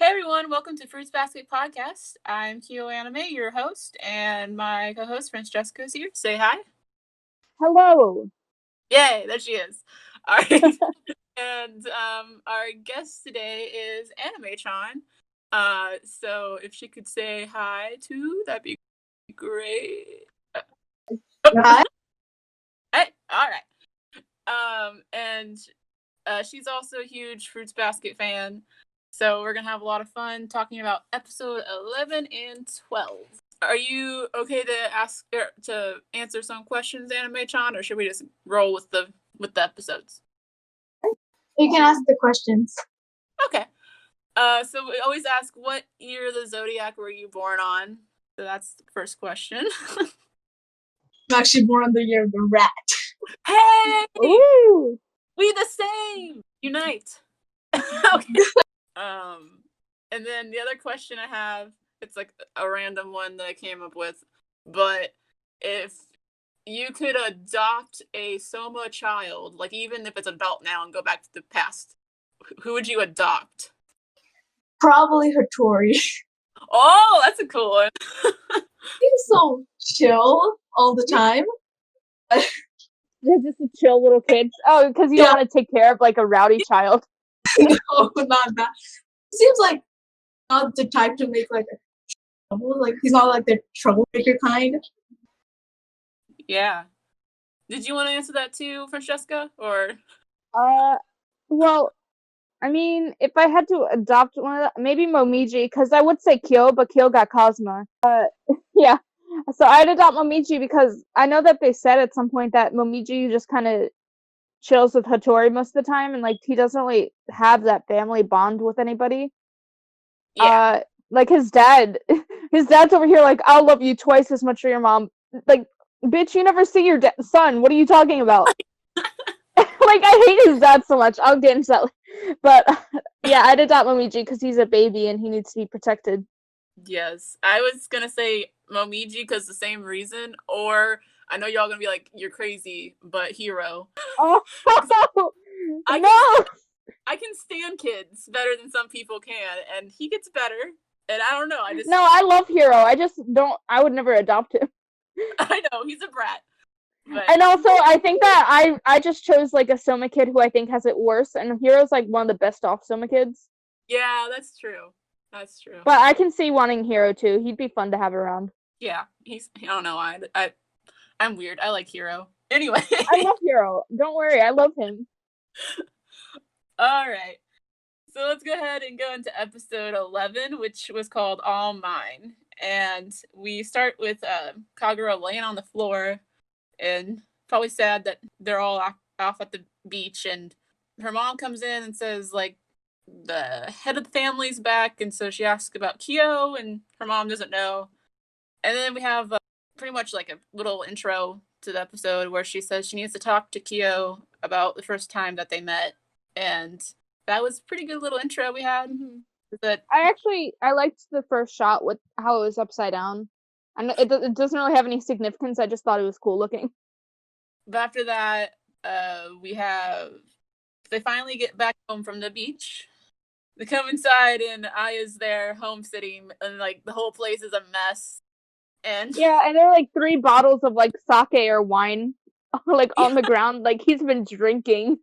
everyone, welcome to Fruits Basket Podcast. I'm Kyo Anime, your host, and my co-host Francesca is here. Say hi. Hello. Yay, there she is. All right. And our guest today is Animatron. So if she could say hi too, that'd be great. Hi. Hey, all right. And she's also a huge Fruits Basket fan. So we're gonna have a lot of fun talking about episode 11 and 12. Are you okay to answer some questions, Anime-chan, or should we just roll with the episodes? You can ask the questions. Okay. So we always ask, what year of the zodiac were you born on? So that's the first question. I'm actually born on the year of the rat. Hey! Ooh! We the same! Unite! Okay. And then the other question I have, it's like a random one that I came up with, but if you could adopt a Soma child, like even if it's adult now and go back to the past, who would you adopt? Probably Hattori. Oh, that's a cool one. He's so chill all the time. They're just a chill little kid. Oh, because you don't want to take care of like a rowdy child. No, not that. He seems like not the type to make like a trouble. Like he's not like the troublemaker kind. Yeah. Did you want to answer that too, Francesca? Or Well, I mean, if I had to adopt one of maybe Momiji, because I would say Kyo, but Kyo got Cosma. Yeah. So I'd adopt Momiji because I know that they said at some point that Momiji just kind of chills with Hattori most of the time, and like he doesn't really have that family bond with anybody. yeah. Like his dad's over here like, I'll love you twice as much as your mom. Like, bitch, you never see your son. What are you talking about? Like, I hate his dad so much. I'll get into that. But yeah, I'd adopt Momiji because he's a baby and he needs to be protected. Yes. I was going to say Momiji because the same reason, or I know y'all going to be like, you're crazy, but Hero. Oh, I can stand kids better than some people can, and he gets better. And I don't know. No, I love Hero. I would never adopt him. I know, he's a brat. But... And also, I think that I just chose like a Soma kid who I think has it worse, and Hero's like one of the best off Soma kids. Yeah, that's true. That's true. But I can see wanting Hero too. He'd be fun to have around. Yeah, I don't know. I'm weird. I like Hero. Anyway. I love Hero. Don't worry, I love him. All right. So let's go ahead and go into episode 11, which was called All Mine. And we start with Kagura laying on the floor and probably sad that they're all off at the beach. And her mom comes in and says, like, the head of the family's back. And so she asks about Kyo, and her mom doesn't know. And then we have pretty much like a little intro to the episode where she says she needs to talk to Kyo about the first time that they met. And that was a pretty good little intro we had. But I liked the first shot with how it was upside down. And it doesn't really have any significance. I just thought it was cool looking. But after that, they finally get back home from the beach. They come inside and Aya's there home sitting, and like the whole place is a mess. And yeah, and there are like 3 bottles of like sake or wine like on the ground. Like he's been drinking.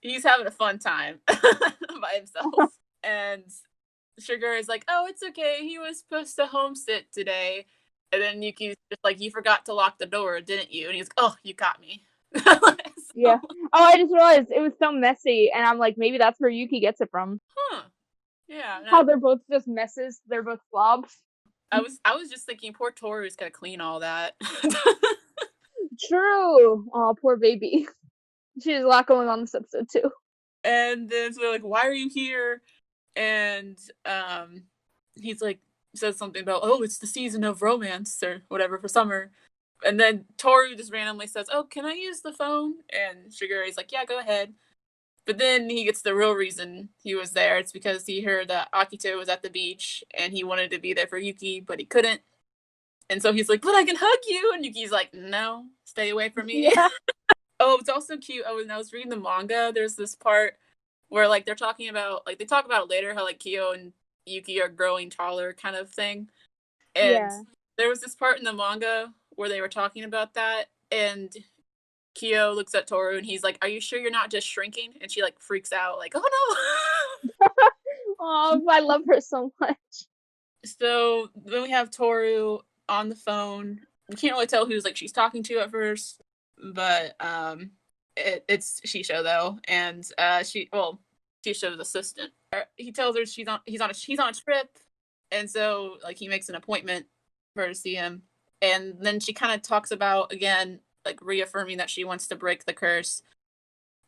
He's having a fun time by himself. And Sugar is like, oh, it's okay. He was supposed to homesit today. And then Yuki's just like, you forgot to lock the door, didn't you? And he's like, oh, you got me. Yeah. Oh, I just realized it was so messy. And I'm like, maybe that's where Yuki gets it from. Huh. Yeah. How they're both just messes. They're both slobs. I was just thinking, poor Toru's gotta clean all that. True. Oh, poor baby. She has a lot going on this episode too. And then so they're like, why are you here? And he's like, says something about, oh, it's the season of romance or whatever for summer. And then Toru just randomly says, oh, can I use the phone? And Shiguri's like, yeah, go ahead. But then he gets the real reason he was there. It's because he heard that Akito was at the beach and he wanted to be there for Yuki, but he couldn't. And so he's like, but I can hug you. And Yuki's like, no, stay away from me. Yeah. Oh, it's also cute. Oh, when I was reading the manga, there's this part where like they're talking about, like they talk about it later, how like Kyo and Yuki are growing taller kind of thing. And Yeah. there was this part in the manga where they were talking about that, and Kyo looks at Toru and he's like, "Are you sure you're not just shrinking?" And she like freaks out, like, "Oh no!" Oh, I love her so much. So then we have Toru on the phone. We can't really tell who's like she's talking to at first, but it's Shisho though, and Shisho's assistant. He tells her he's on a trip, and so like he makes an appointment for her to see him, and then she kind of talks about again like reaffirming that she wants to break the curse.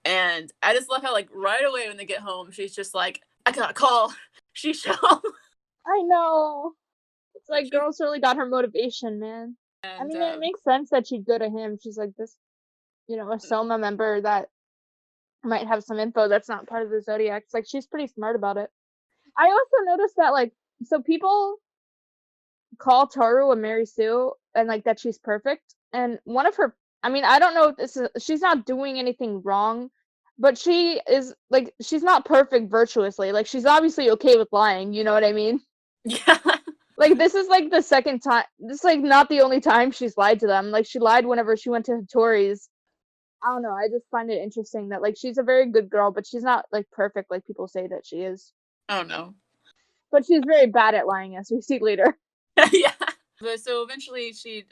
And I just love how like right away when they get home, she's just like, "I gotta call Shisho." I know. It's Like like girls really got her motivation, man. I and mean, it makes sense that she'd go to him. She's like this, a Soma member that might have some info that's not part of the Zodiac. It's like she's pretty smart about it. I also noticed that so people call Toru a Mary Sue and like that she's perfect. And one of her, I mean, I don't know if she's not doing anything wrong, but she is like, she's not perfect virtuously. Like she's obviously okay with lying. You know what I mean? yeah. Like this is like the second time. This is like not the only time she's lied to them. Like she lied whenever she went to Hattori's. I don't know. I just find it interesting that like she's a very good girl, but she's not like perfect like people say that she is. Oh no. But she's very bad at lying, as we see later. Yeah. But so eventually she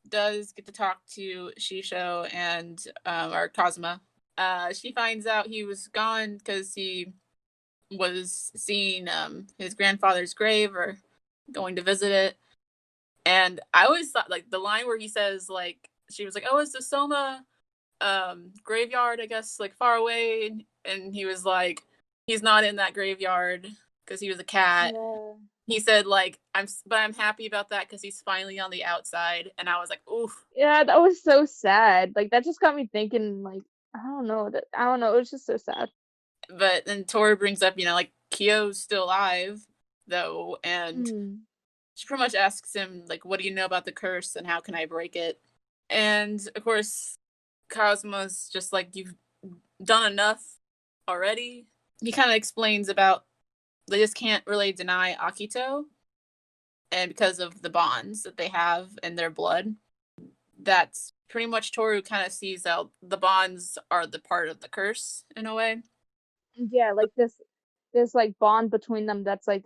does get to talk to Shisho and or Kazuma. She finds out he was gone because he was seeing his grandfather's grave or going to visit it. And I always thought like the line where he says like she was like, "Oh, it's the Soma graveyard, I guess, like far away," and he was like, "He's not in that graveyard because he was a cat." Yeah. He said like, I'm happy about that because he's finally on the outside." And I was like, "Oof." Yeah, that was so sad. Like that just got me thinking. Like I don't know. It was just so sad. But then Tori brings up, like Kyo's still alive though, and she pretty much asks him like, "What do you know about the curse and how can I break it?" And of course, Cosmo's just like, "You've done enough already." He kind of explains about they just can't really deny Akito, and because of the bonds that they have in their blood, that's pretty much Toru kind of sees how the bonds are the part of the curse in a way. Yeah, like this like bond between them that's like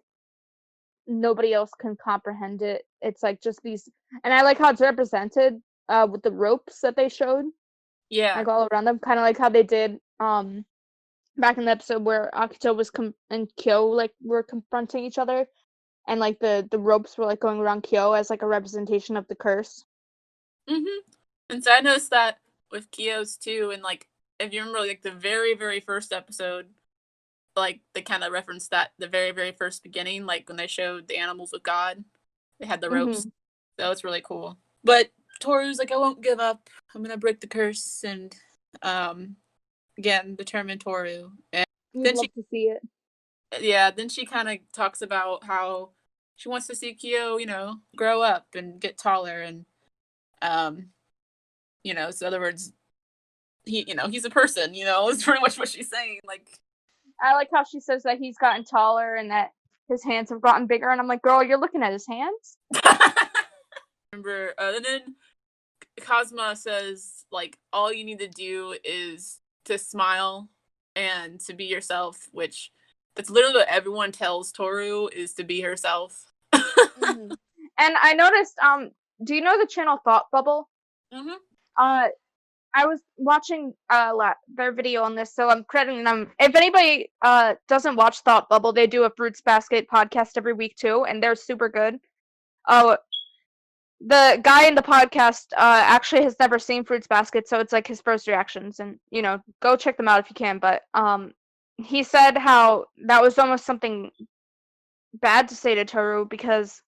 nobody else can comprehend it. It's like just these, and I like how it's represented with the ropes that they showed, Yeah. like all around them, kind of like how they did back in the episode where Akito was and Kyo like were confronting each other, and like the ropes were like going around Kyo as like a representation of the curse. And so I noticed that with Kyo's too, and like if you remember like the very, very first episode, like they kind of referenced that the very, very first beginning, like when they showed the animals with God, they had the ropes. So it's really cool. But Toru's like, "I won't give up. I'm gonna break the curse," and again, determined Toru. And You'd love to see it. Yeah, then she kind of talks about how she wants to see Kyo, grow up and get taller, and so in other words, he's a person, is pretty much what she's saying. Like, I like how she says that he's gotten taller and that his hands have gotten bigger, and I'm like, girl, you're looking at his hands? Remember, and then Cosma says, like, all you need to do is to smile and to be yourself, which that's literally what everyone tells Toru is to be herself. And I noticed, do you know the channel Thought Bubble? I was watching their video on this, so I'm crediting them. If anybody doesn't watch Thought Bubble, they do a Fruits Basket podcast every week too, and they're super good. The guy in the podcast actually has never seen Fruits Basket, so it's like his first reactions, and go check them out if you can. But he said how that was almost something bad to say to Toru because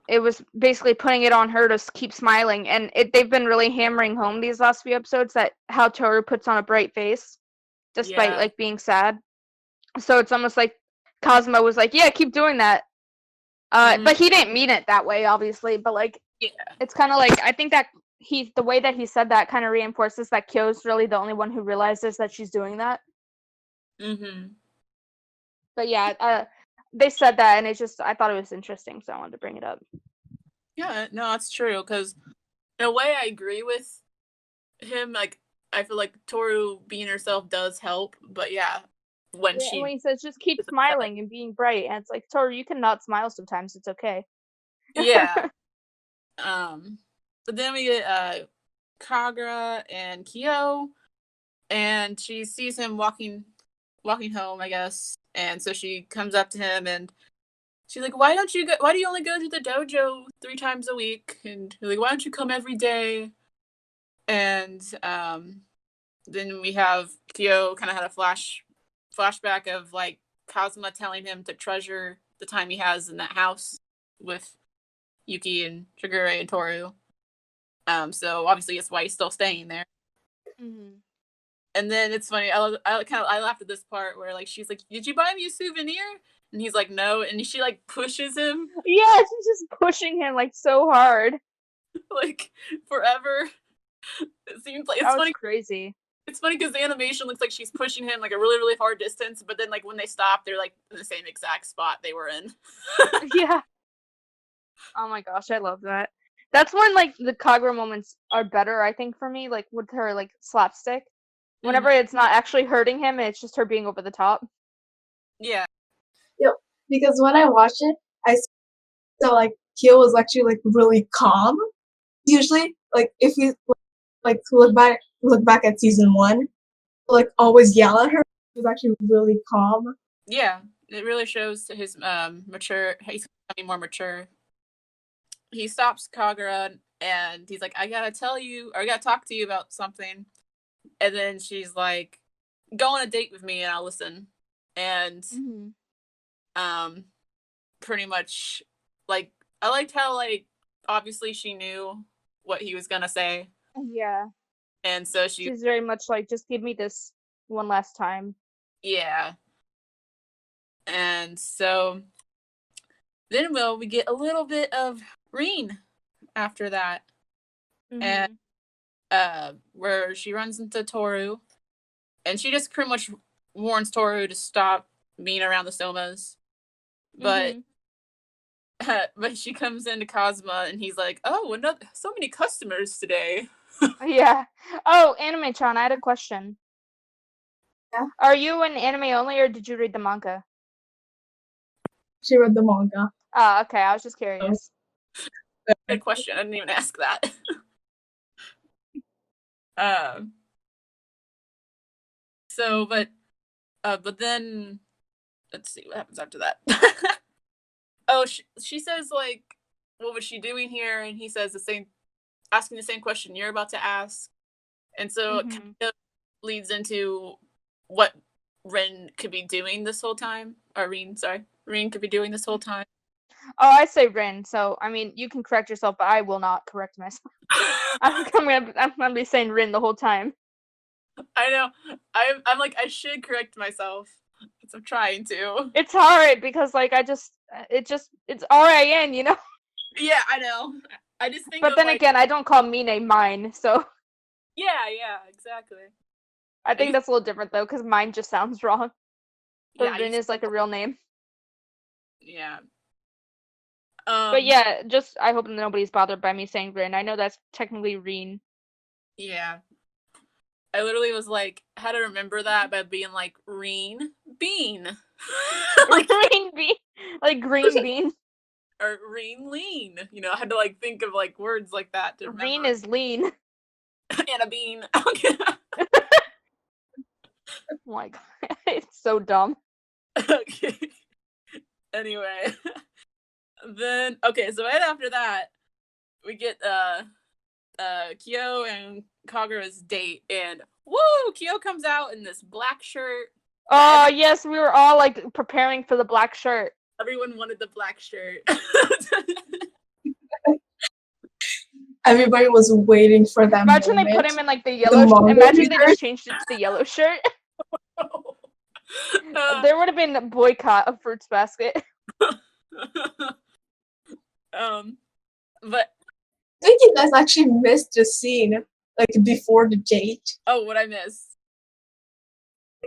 it was basically putting it on her to keep smiling, and they've been really hammering home these last few episodes that how Toru puts on a bright face despite like being sad. So it's almost like Cosmo was like, "Yeah, keep doing that." But he didn't mean it that way, obviously. But like, it's kind of like I think that the way that he said that kind of reinforces that Kyo's really the only one who realizes that she's doing that. But yeah, they said that, and I thought it was interesting, so I wanted to bring it up. Yeah, no, that's true. Because in a way, I agree with him. Like, I feel like Toru being herself does help. But yeah, when When he says just keep smiling and being bright, and it's like, Toru, you cannot smile sometimes. It's okay. Yeah. But then we get Kagura and Kyo, and she sees him walking home, I guess. And so she comes up to him and she's like, why do you only go to the dojo 3 times a week? And he's like, why don't you come every day? And then we have Kyo kind of had a flashback of like Kazuma telling him to treasure the time he has in that house with Yuki and Shigure and Toru. So obviously it's why he's still staying there. Mm-hmm. And then it's funny. I laughed at this part where like she's like, "Did you buy me a souvenir?" And he's like, "No." And she like pushes him. Yeah, she's just pushing him like so hard. Like forever. It seems like it's funny. Crazy. It's funny because the animation looks like she's pushing him like a really, really far distance, but then like when they stop, they're like in the same exact spot they were in. Yeah. Oh my gosh, I love that. That's when like the Kagura moments are better, I think, for me, like with her like slapstick. Whenever it's not actually hurting him, it's just her being over the top. Yeah. Yep. Because when I watched it, I saw like Kyo was actually like really calm. Usually, like if you like look back at season 1, like always yell at her. He was actually really calm. Yeah, it really shows his mature. He's becoming more mature. He stops Kagura and he's like, I gotta talk to you about something. And then she's like, go on a date with me and I'll listen. And pretty much like I liked how like obviously she knew what he was gonna say. Yeah. And so she's very much like, just give me this one last time. Yeah. And so then we get a little bit of Rin after that. And where she runs into Toru and she just pretty much warns Toru to stop being around the Somas. But but she comes into Kazuma and he's like, oh, so many customers today. Yeah. Oh, Anime-chan, I had a question. Yeah? Are you an anime only or did you read the manga? She read the manga. Oh, okay. I was just curious. Good question. I didn't even ask that. So, but then, let's see what happens after that. Oh, she says like, what was she doing here? And he says asking the same question you're about to ask. And so it kind of leads into what Rin could be doing this whole time. Or Rin could be doing this whole time. Oh, I say Rin. So I mean, you can correct yourself, but I will not correct myself. I'm gonna be saying Rin the whole time. I know. I'm like I should correct myself. I'm trying to. It's hard because like it's RIN, you know. Yeah, I know. I just think. But then again, I don't call Mine mine, so. Yeah, exactly. I think that's a little different though, because mine just sounds wrong. But Rin is like a real name. Yeah. But yeah, just I hope nobody's bothered by me saying Rin. I know that's technically Rin. Yeah. I literally was like, how to remember that by being like Reen Bean. Like green bean. Like green bean. Or Reen Lean. You know, I had to like think of like words like that to remember. Reen is lean. And a bean. Oh my god. It's so dumb. Okay. Anyway. Then so right after that, we get Kyo and Kagura's date, and woo! Kyo comes out in this black shirt. Oh yes, we were all like preparing for the black shirt. Everyone wanted the black shirt. Everybody was waiting for that. Imagine they put him in like the yellow. Imagine they just changed it to the yellow shirt. There would have been a boycott of Fruits Basket. But I think you guys actually missed the scene, like before the date. Oh, what I miss?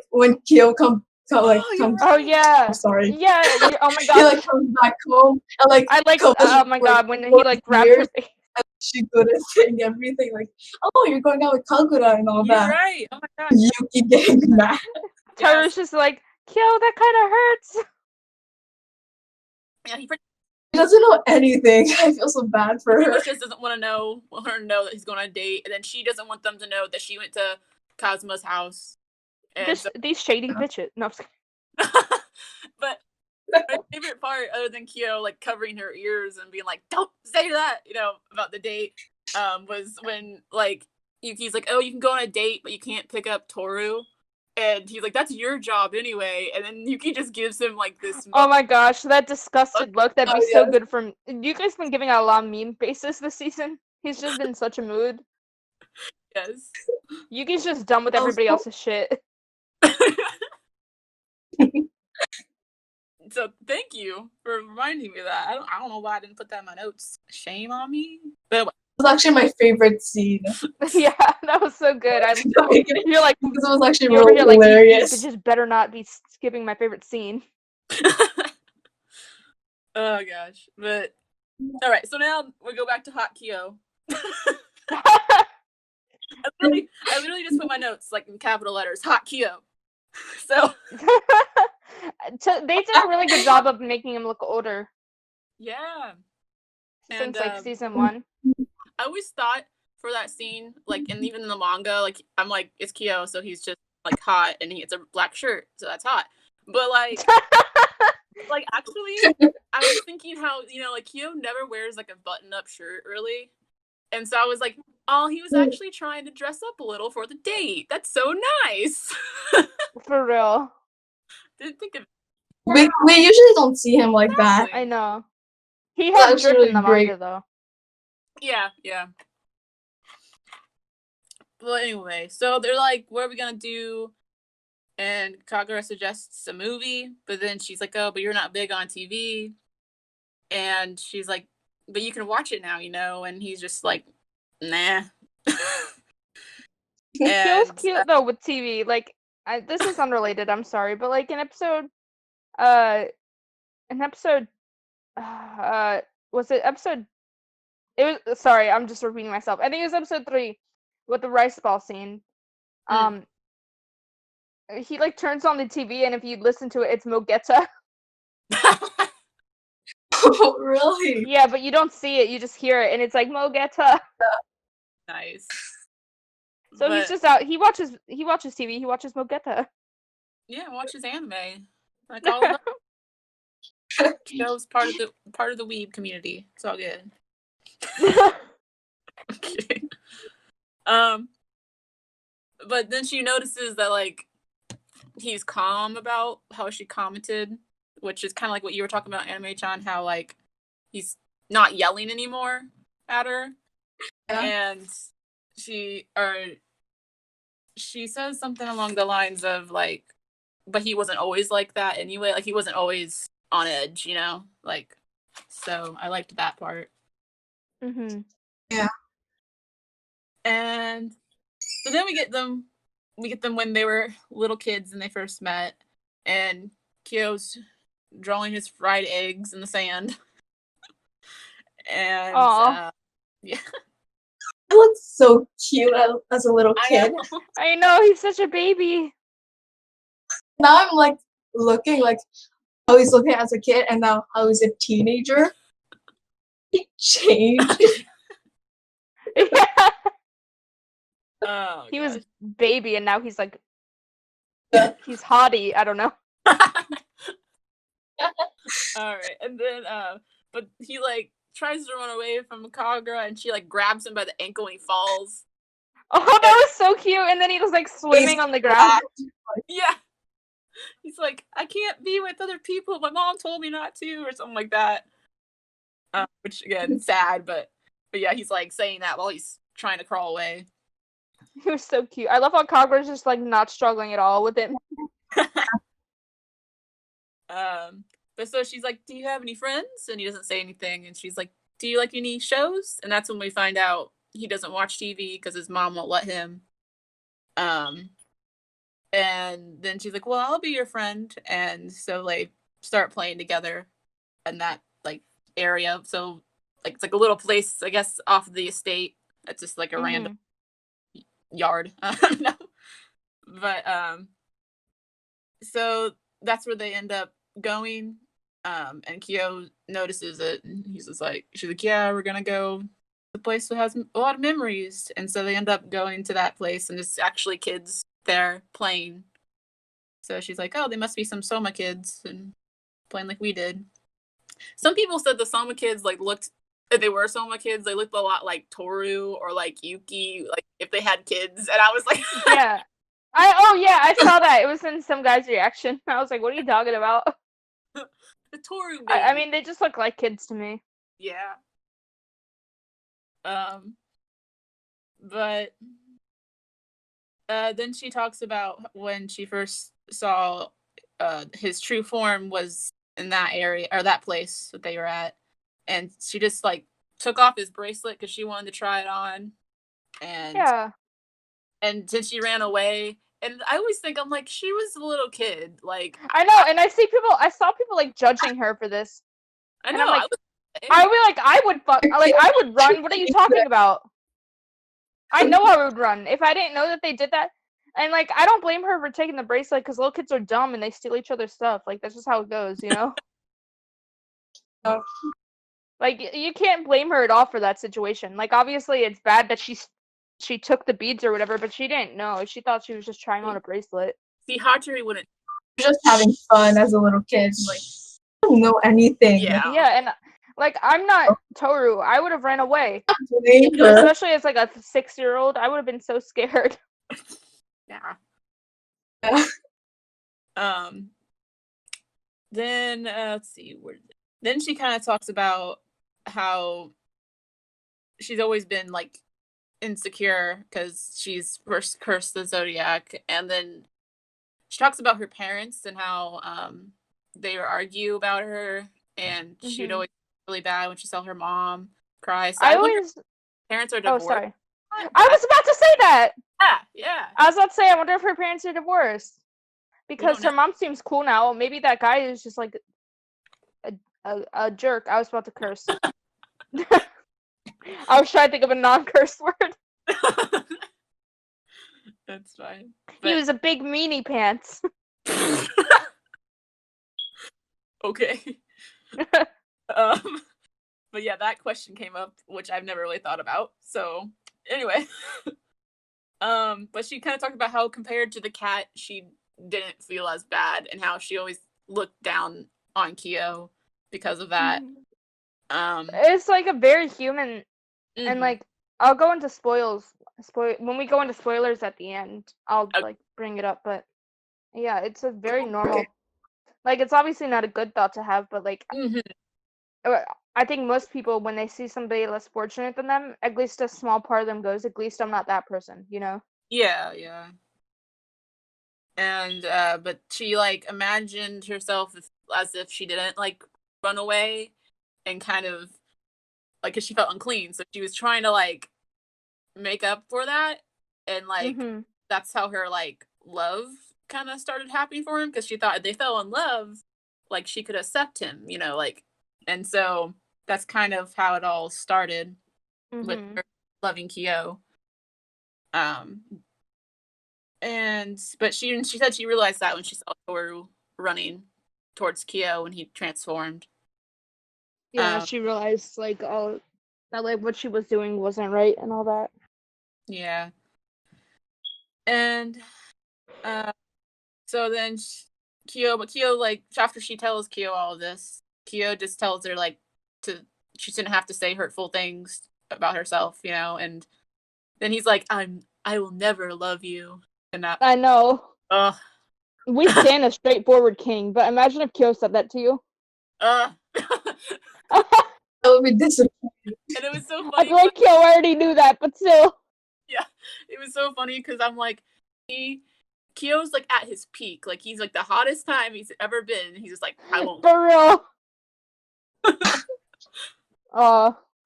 When Kyo comes Oh yeah. Sorry. Yeah. Oh my He gosh. comes back home and I like. goes, Oh my god, when he grabbed her face. and she couldn't saying everything oh, you're going out with Kagura and all You're that. right. Oh my gosh. Yuki getting mad. Taru's just like, Kyo, that kind of hurts. Yeah, he doesn't know anything. I feel so bad for her. Just doesn't want her to know that he's going on a date, and then she doesn't want them to know that she went to Kazuma's house. And these shady bitches. No, but my favorite part, other than Kyo covering her ears and being like, "Don't say that," about the date, was when Yuki's like, "Oh, you can go on a date, but you can't pick up Toru." And he's like, "That's your job anyway." And then Yuki just gives him this. Oh my gosh, that disgusted look. That'd be so good from. You guys been giving out a lot of meme faces this season. He's just been in such a mood. Yes. Yuki's just done with everybody else's shit. So thank you for reminding me of that. I don't know why I didn't put that in my notes. Shame on me. But it was actually my favorite scene. Yeah, that was so good. You're like, because it was actually really hilarious. You just better not be skipping my favorite scene. Oh gosh, but all right. So now we go back to Hot Kyo. I literally just put my notes in capital letters, Hot Kyo. So they did a really good job of making him look older. Yeah. Since season 1. I always thought for that scene, and even in the manga, I'm like, it's Kyo, so he's just hot, and it's a black shirt, so that's hot. But actually, I was thinking how Kyo never wears a button-up shirt really, and so I was like, oh, he was actually trying to dress up a little for the date. That's so nice. For real. Didn't think of. We usually don't see him like that. I know. He had drip in the manga though. Yeah. Well, anyway, so they're like, what are we gonna do? And Kagura suggests a movie, but then she's like, oh, but you're not big on TV. And she's like, but you can watch it now, and he's just like, nah. Kyo's cute though with TV. This is unrelated, I'm sorry, but was it episode? It was, sorry, I'm just repeating myself. I think it was episode 3 with the rice ball scene. He turns on the TV, and if you listen to it, it's Mogeta. Oh, really? Yeah, but you don't see it, you just hear it, and it's like Mogeta. Nice. So he's just out. He watches TV. He watches Mogeta. Yeah, watches anime. All of that. Joe's part of the weeb community. It's all good. Okay. But then she notices that he's calm about how she commented, which is kind of what you were talking about, Anime-chan, how he's not yelling anymore at her. Yeah. And she says something along the lines of but he wasn't always like that anyway. He wasn't always on edge, so I liked that part. Mm-hmm. Yeah. And so then we get them when they were little kids and they first met, and Kyo's drawing his fried eggs in the sand. And yeah. He looks so cute as a little kid. I know, he's such a baby. Now I'm looking how he's looking as a kid, and now how he's a teenager. He changed. Yeah. Oh, he was baby, and now he's he's hottie. I don't know. All right, and then but he tries to run away from Kagura, and she grabs him by the ankle and he falls. Oh, that was so cute! And then he was swimming on the ground. Yeah, he's like, I can't be with other people. My mom told me not to, or something like that. Which again, sad, but yeah, he's saying that while he's trying to crawl away. He was so cute. I love how Kagura's just not struggling at all with him. But so she's like, do you have any friends? And he doesn't say anything. And she's like, do you like any shows? And that's when we find out he doesn't watch TV because his mom won't let him. And And then she's like, well, I'll be your friend. And so they start playing together in that like area. So like it's like a little place, I guess, off the estate. It's just like a random yard. No. But so that's where they end up going. And Kyo notices it, and he's just like, she's like, yeah, we're gonna go to the place that has a lot of memories. And so they end up going to that place, and it's actually kids there playing. So she's like, oh, they must be some Soma kids and playing like we did. Some people said the Soma kids like looked, if they were Soma kids, they looked a lot like Toru or like Yuki, like if they had kids. And I was like, yeah. I saw that. It was in some guy's reaction. I was like, what are you talking about? the Toru baby. I mean, they just look like kids to me. Yeah. But then she talks about when she first saw his true form was in that area, or that place that they were at, and she just like took off his bracelet because she wanted to try it on, and then she ran away. And I always think, I'm like, she was a little kid, like I know, and I saw people like judging her for this. I know, and I'm like, I would run. What are you talking about? I know I would run if I didn't know that they did that. And like, I don't blame her for taking the bracelet because little kids are dumb and they steal each other's stuff. Like, that's just how it goes, you know. Like, you can't blame her at all for that situation. Like, obviously, it's bad that she took the beads or whatever, but she didn't know. She thought she was just trying on a bracelet. See, Hatori wouldn't. Just having fun as a little kid. Like, I don't know anything. Yeah, and like, I'm not Toru. I would have ran away. Her. Especially as like a 6-year-old, I would have been so scared. Yeah. Then let's see, then she kind of talks about how she's always been like insecure because she's first cursed the zodiac, and then she talks about her parents and how they would argue about her, and she'd always be really bad when she saw her mom cry. So I wonder if parents are divorced. Oh, sorry. I was about to say that. Yeah. I was about to say, I wonder if her parents are divorced. Because her mom seems cool now. Maybe that guy is just like a jerk. I was about to curse. I was trying to think of a non-curse word. That's fine. He was a big meanie pants. Okay. But yeah, that question came up, which I've never really thought about. So anyway, but she kind of talked about how compared to the cat, she didn't feel as bad, and how she always looked down on Kyo because of that. It's like a very human, and like I'll go into when we go into spoilers at the end. I'll like bring it up, but yeah, it's a very normal. Like, it's obviously not a good thought to have, but like, I think most people, when they see somebody less fortunate than them, at least a small part of them goes, at least I'm not that person, you know? Yeah. And but she like imagined herself as if she didn't like run away, and kind of like, because she felt unclean, so she was trying to like make up for that, and like that's how her like love kind of started happening for him, because she thought if they fell in love, like she could accept him, you know, like, and so that's kind of how it all started with her loving Kyo. But she said she realized that when she saw Toru running towards Kyo when he transformed. Yeah, she realized like all that, like what she was doing wasn't right and all that. Yeah. And so then Kyo, like after she tells Kyo all of this, Kyo just tells her like she shouldn't have to say hurtful things about herself, you know. And then he's like, I will never love you. And that, I know. We stand a straightforward king, but imagine if Kyo said that to you. That would be disappointing. And it was so funny. I'd be like, Kyo, I already knew that, but still. Yeah, it was so funny because I'm like, Kyo's like at his peak, like he's like the hottest time he's ever been. He's just like, I won't. For real.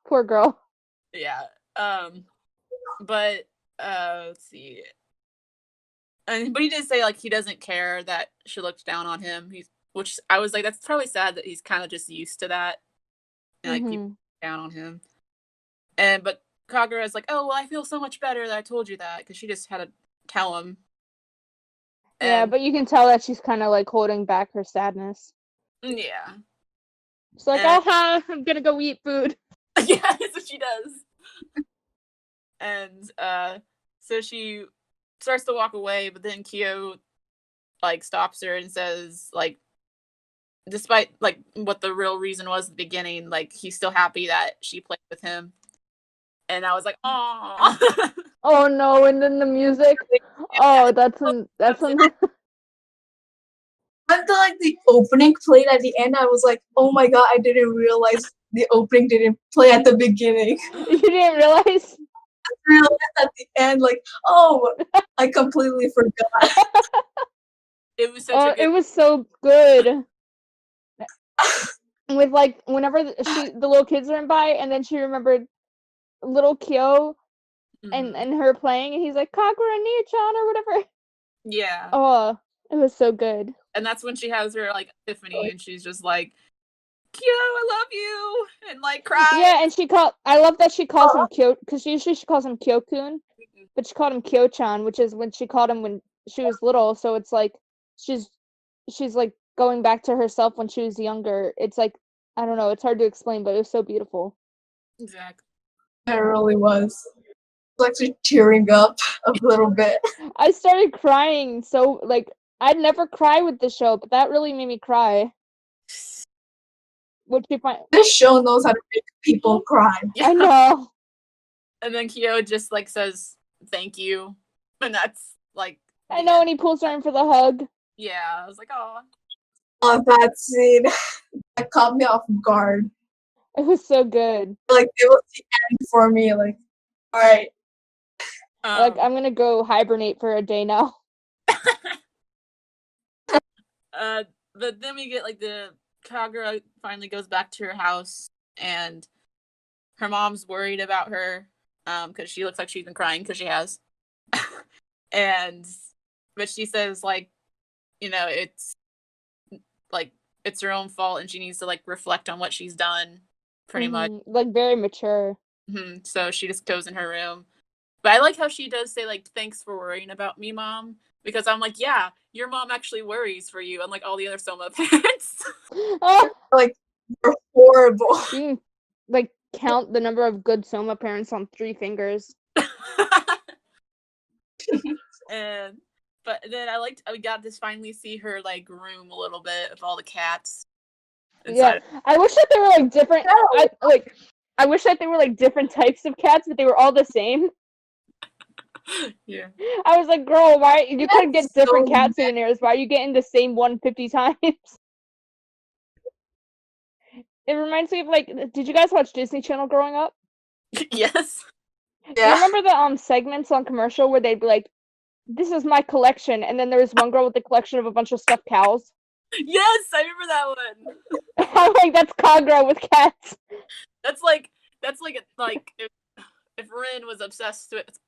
Poor girl. Yeah. But let's see. but he did say like he doesn't care that she looked down on him. Which I was like, that's probably sad that he's kind of just used to that, and like people down on him. But Kagura's like, oh well, I feel so much better that I told you that, because she just had to tell him. Yeah, but you can tell that she's kind of like holding back her sadness. Yeah. She's like, I'm gonna go eat food. Yeah, that's what she does. And so she starts to walk away, but then Kyo like stops her and says, like, despite like what the real reason was at the beginning, like he's still happy that she played with him. And I was like, oh. Oh no! And then the music. Oh, that's until like the opening played at the end. I was like, oh my god! I didn't realize the opening didn't play at the beginning. You didn't realize? I realized at the end, like, oh, I completely forgot. It was such a good. It was so good. With like whenever the little kids went by, and then she remembered little Kyo and her playing, and he's like, Kagura Nia-chan or whatever. Yeah. Oh, it was so good. And that's when she has her like epiphany, and she's just like, Kyo, I love you, and like cries. Yeah, and I love that she calls him Kyo, because usually she calls him Kyo-kun, but she called him Kyo-chan, which is when she called him when she was little. So it's like she's like going back to herself when she was younger. It's like, I don't know, it's hard to explain, but it was so beautiful. Exactly. It really was. I was actually tearing up a little bit. I started crying, so like I'd never cry with the show, but that really made me cry. Which you find this show knows how to make people cry. Yeah. I know. And then Kyo just like says thank you, and that's like I know, and he pulls her in for the hug. Yeah, I was like, oh. Oh, that scene that caught me off guard. It was so good. Like it was the end for me. Like, all right. Like I'm gonna go hibernate for a day now. But then we get like the Kagura finally goes back to her house, and her mom's worried about her because she looks like she's been crying because she has. But she says like, you know, it's her own fault, and she needs to like reflect on what she's done, pretty much. Like very mature. So she just goes in her room. But I like how she does say like, thanks for worrying about me, Mom. Because I'm like, yeah, your mom actually worries for you, unlike all the other Soma parents. Like, they're horrible. You can, like, count the number of good Soma parents on 3 fingers. But then we got to finally see her, like, room a little bit of all the cats. Yeah, I wish that they were, like, different. I wish that they were, like, different types of cats, but they were all the same. Yeah. I was like, girl, why you couldn't get different cat souvenirs? Why are you getting the same one 50 times? It reminds me of like, did you guys watch Disney Channel growing up? Yes. Yeah. You remember the segments on commercial where they'd be like, this is my collection, and then there was one girl with a collection of a bunch of stuffed cows? Yes, I remember that one. I'm like, that's Kagura with cats. That's like if Rin was obsessed with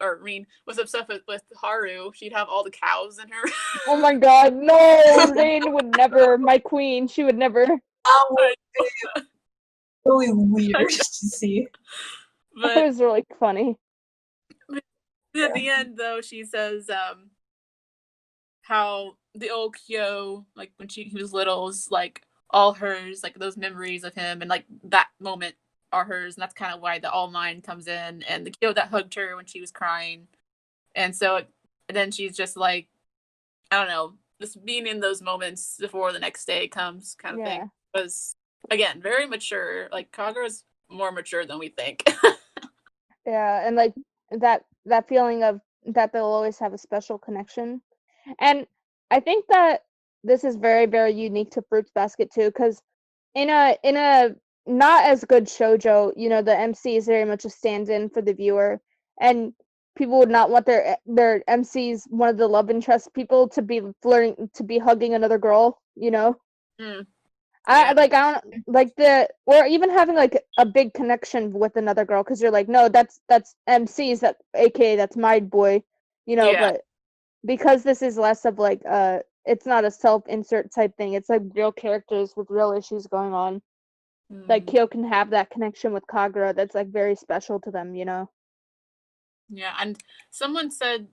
Haru, she'd have all the cows in her. Oh my god, no! Rin would never. My queen, she would never. That would be really weird to see. But it was really funny. At the end, though, she says how the old Kyo, like when he was little, was like all hers, like those memories of him, and like that moment are hers, and that's kind of why the all mine comes in, and the Kyo that hugged her when she was crying. And so then she's just like, I don't know, just being in those moments before the next day comes kind of thing was, again, very mature. Like, Kagura's more mature than we think. Yeah, and like that feeling of that they'll always have a special connection. And I think that this is very, very unique to Fruits Basket too, because in a not as good shoujo, you know, the MC is very much a stand-in for the viewer, and people would not want their MCs, one of the love interest people, to be flirting, to be hugging another girl, you know. I don't like or even having like a big connection with another girl, because you're like, no, that's MC's, that aka that's my boy, you know. But because this is less of like it's not a self-insert type thing. It's like real characters with real issues going on. Like Kyo can have that connection with Kagura that's like very special to them, you know? Yeah, and someone said,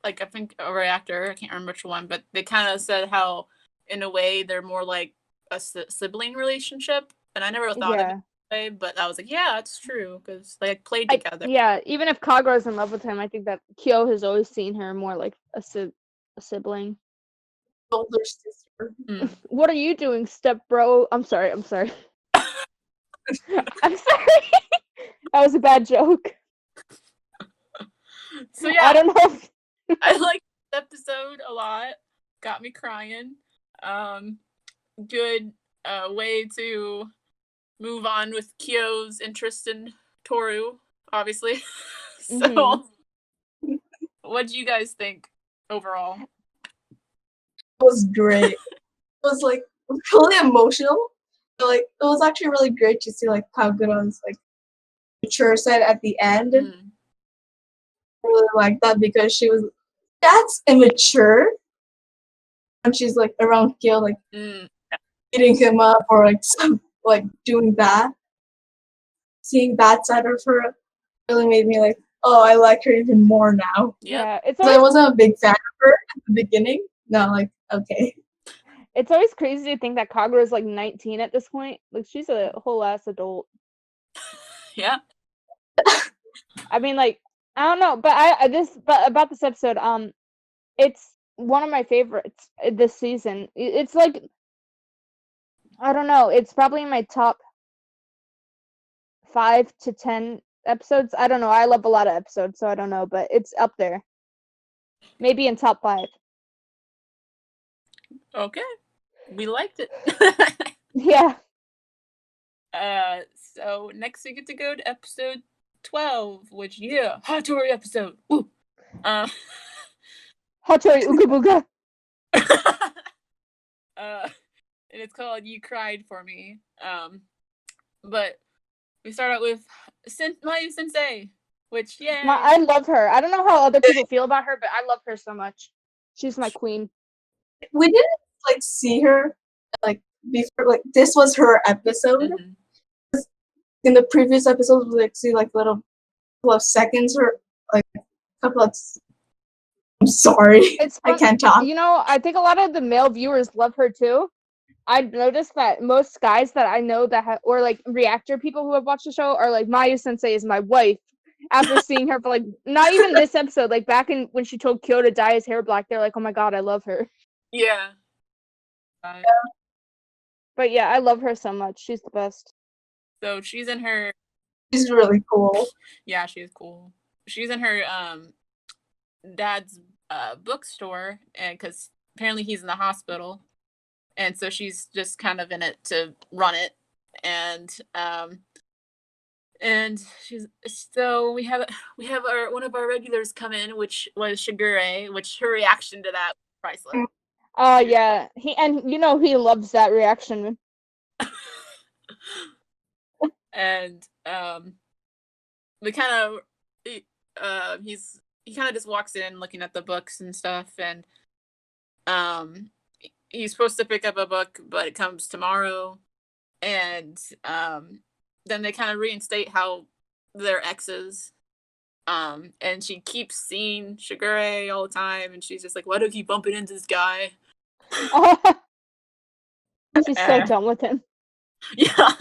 like, I think a reactor, I can't remember which one, but they kind of said how, in a way, they're more like a sibling relationship. And I never thought of it that way, but I was like, yeah, it's true, because they like, played together. Yeah, even if Kagura's in love with him, I think that Kyo has always seen her more like a sibling. Older sister. What are you doing, step bro? I'm sorry. I'm sorry. That was a bad joke. So yeah, I don't know. I liked this episode a lot. Got me crying. Good way to move on with Kyo's interest in Toru, obviously. So, what do you guys think overall? It was great. It was like really emotional. So, like, it was actually really great to see like Kagura's like mature side at the end. I really like that because that's immature. And she's like around Kyo, like beating him up or like doing that. Seeing that side of her really made me like, oh, I like her even more now. Yeah, I wasn't a big fan of her at the beginning. No, like, okay. It's always crazy to think that Kagura is like 19 at this point. Like, she's a whole ass adult. Yeah. I mean, like, I don't know, but about this episode, it's one of my favorites this season. It's like, I don't know, it's probably in my top 5 to 10 episodes. I don't know. I love a lot of episodes, so I don't know, but it's up there. Maybe in top 5. Okay. We liked it. Yeah. So next we get to go to episode 12, which, yeah, Hattori episode. Woo! Hattori Ukabuga. And it's called You Cried For Me. But we start out with Mayu Sensei, which, yay! I love her. I don't know how other people feel about her, but I love her so much. She's my queen. We didn't like see her like before. Like this was her episode. In the previous episodes, we like see like little couple of seconds or like a couple of. I'm sorry, I can't talk. You know, I think a lot of the male viewers love her too. I've noticed that most guys that I know that or like reactor people who have watched the show are like, Mayu Sensei is my wife. After seeing her for like not even this episode, like back in when she told Kyo to dye his hair black, they're like, oh my god, I love her. Yeah. But yeah, I love her so much. She's the best. So she's in her. She's really cool. Yeah, she's cool. She's in her dad's bookstore, and because apparently he's in the hospital, and so she's just kind of in it to run it, and she's so we have our one of our regulars come in, which was Shigure, which her reaction to that was priceless. Oh yeah, he loves that reaction. And we kind of he kind of just walks in looking at the books and stuff, and he's supposed to pick up a book, but it comes tomorrow, and then they kind of reinstate how they're exes, and she keeps seeing Shigure all the time, and she's just like, why do I keep bumping into this guy? She's so done with him. Yeah.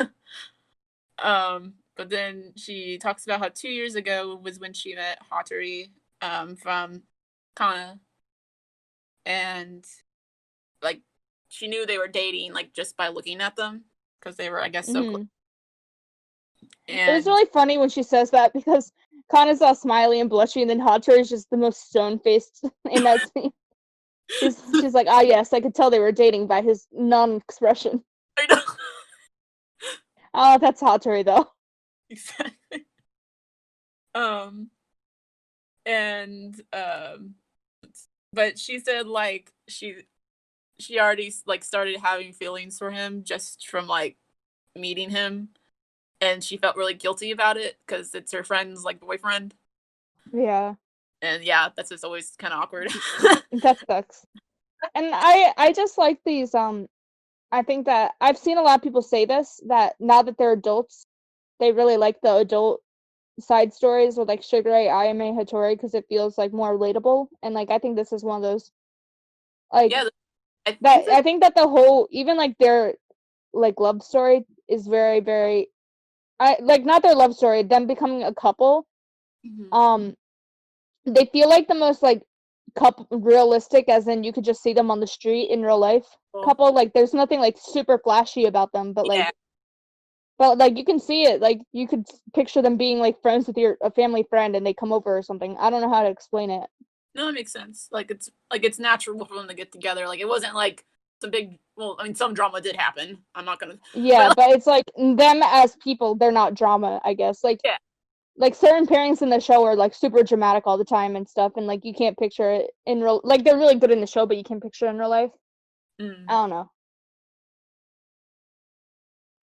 But then she talks about how 2 years ago was when she met Hattori from Kana, and like she knew they were dating like just by looking at them because they were, I guess, so close. And it was really funny when she says that because Kana's all smiley and blushy, and then Hattori is just the most stone-faced in that scene. She's like, ah, yes, I could tell they were dating by his non-expression. I know. Oh, that's Hattori though. Exactly. But she said like she already like started having feelings for him just from like meeting him, and she felt really guilty about it because it's her friend's like boyfriend. Yeah. And yeah, that's just always kind of awkward. That sucks. And I just like these I think that I've seen a lot of people say this, that now that they're adults, they really like the adult side stories with like Sugar Ray, Ayame, Hattori, because it feels like more relatable. And like I think this is one of those. Like Yeah, I think that that. I think that the whole, even like their like love story is very, very, I like, not their love story, them becoming a couple. Mhm. They feel like the most like couple realistic, as in you could just see them on the street in real life Well, couple. Like there's nothing like super flashy about them, but yeah, like you can see it. Like you could picture them being like friends with a family friend, and they come over or something. I don't know how to explain it. no, that makes sense. It's natural for them to get together. Like it wasn't like some big. Well, I mean, some drama did happen. I'm not gonna, Yeah, but like, but it's like them as people, they're not drama, I guess. yeah, Like certain pairings in the show are like super dramatic all the time and stuff, and like you can't picture it in real. Like they're really good in the show, but you can't picture it in real life. I mm. don't know.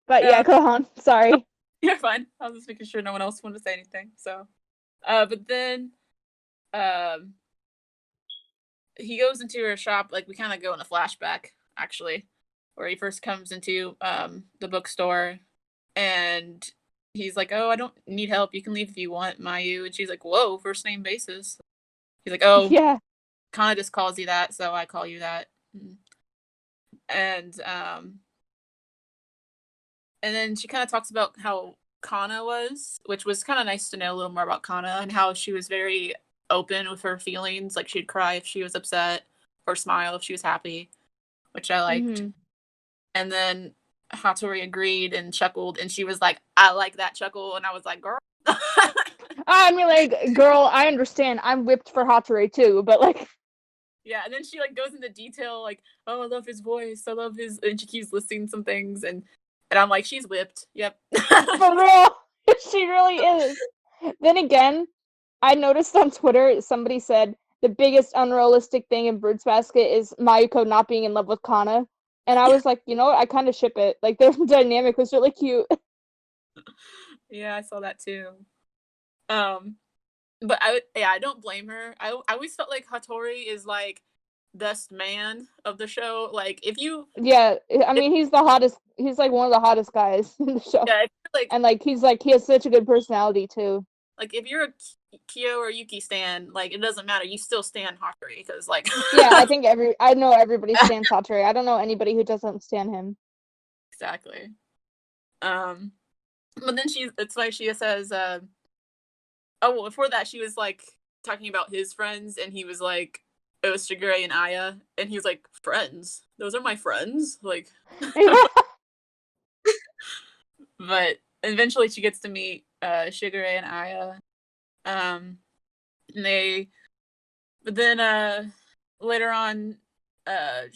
But yeah, Yeah, go on. Sorry. you're fine. I was just making sure no one else wanted to say anything. So, but then, um, he goes into her shop. Like we kind of go in a flashback actually, where he first comes into the bookstore, and he's like, "Oh, I don't need help. You can leave if you want, Mayu." And she's like, "Whoa, first name basis." He's like, "Oh, Yeah. kind of just calls you that, so I call you that." And and then she kind of talks about how Kana was, which was kind of nice to know a little more about Kana and how she was very open with her feelings. Like she'd cry if she was upset or smile if she was happy, which I liked. Mhm. And then Hattori agreed and chuckled, and she was like, "I like that chuckle," and I was like, "Girl." I mean, like, girl, I understand. I'm whipped for Hatsure too, but like, Yeah, and then she like goes into detail, like, "Oh, I love his voice. I love his," and she keeps listing some things, and I'm like, "She's whipped." Yep. for real, she really is. Then again, I noticed on Twitter somebody said the biggest unrealistic thing in Fruits Basket is Mayuko not being in love with Kana. And I was like, you know what? I kind of ship it. Like, their dynamic was really cute. Yeah, I saw that too. Um, but I don't blame her. I always felt like Hattori is like best man of the show. Like if you, Yeah, I if, mean, he's the hottest. He's like one of the hottest guys in the show. yeah, if you're And like, he has such a good personality too. like if you're a Kyo or Yuki stan, like it doesn't matter. You still stan Hattori because like Yeah, I know everybody stands Hatsure. I don't know anybody who doesn't stand him. exactly. Um, but then it's like she says, oh well, before that she was like talking about his friends, and he was like, it was Shigure and Aya, and he was like, friends. Those are my friends. Like, but eventually she gets to meet Shigure and Aya. Um, and they, but then later on, I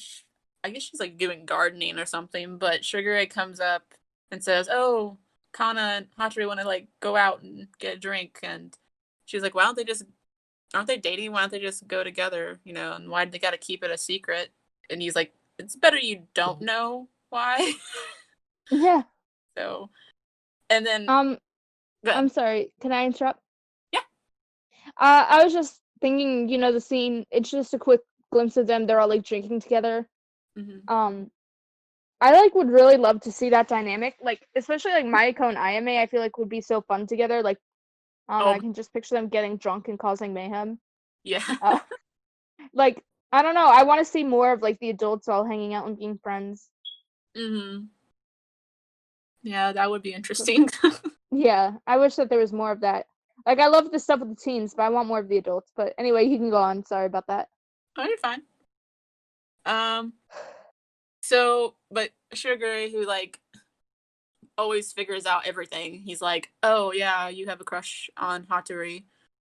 guess she's like doing gardening or something. But Shigure comes up and says, "Oh, Kana and Hattori want to like go out and get a drink," and she's like, "Why don't they just aren't they dating? Why don't they just go together? You know, and why do they got to keep it a secret?" And he's like, "It's better you don't know why." Yeah. So, and then Um, I'm good. sorry. Can I interrupt? Yeah. I was just thinking, the scene. It's just a quick glimpse of them. They're all like drinking together. Mm-hmm. Um, I like would really love to see that dynamic. Like, especially like Mayako and Ayame. I feel like would be so fun together. Like, I don't know. Oh, I can just picture them getting drunk and causing mayhem. yeah. Uh, like, I don't know. I want to see more of like the adults all hanging out and being friends. Mm-hmm. Yeah, that would be interesting. Yeah, I wish that there was more of that. Like, I love the stuff with the teens, but I want more of the adults. But anyway, you can go on. Sorry about that. Oh, you're fine. Um. So, but Sugar, who like always figures out everything, he's like, "Oh yeah, you have a crush on Hattori,"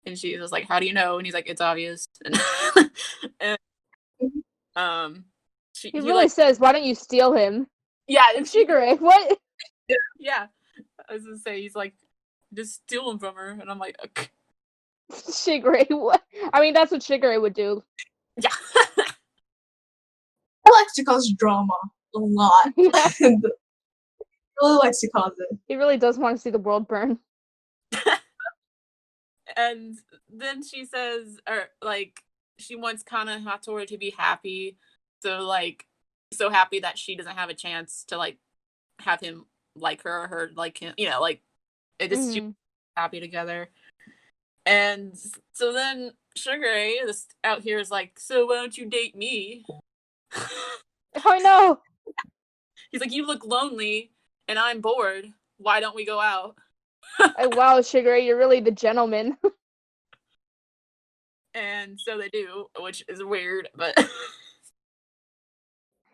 and she was like, "How do you know?" And he's like, "It's obvious." And, and um, He he really like, says, "Why don't you steal him?" yeah, And and she, Shigure, what? yeah, I was gonna say he's like, just steal him from her, and I'm like, okay. Shigure, what? I mean, that's what Shigure would do. Yeah, He likes to cause drama a lot. Yeah, He really likes to cause it. he really does want to see the world burn. And then she says, or like, she wants Kana and Hattori to be happy. So like, so happy that she doesn't have a chance to like have him like her or her like him. You know, like it just she happy together. And so then Sugar Ray is out here is like, so why don't you date me? Oh no! He's like, you look lonely and I'm bored. Why don't we go out? Wow, Sugar Ray, you're really the gentleman. And so they do, which is weird, but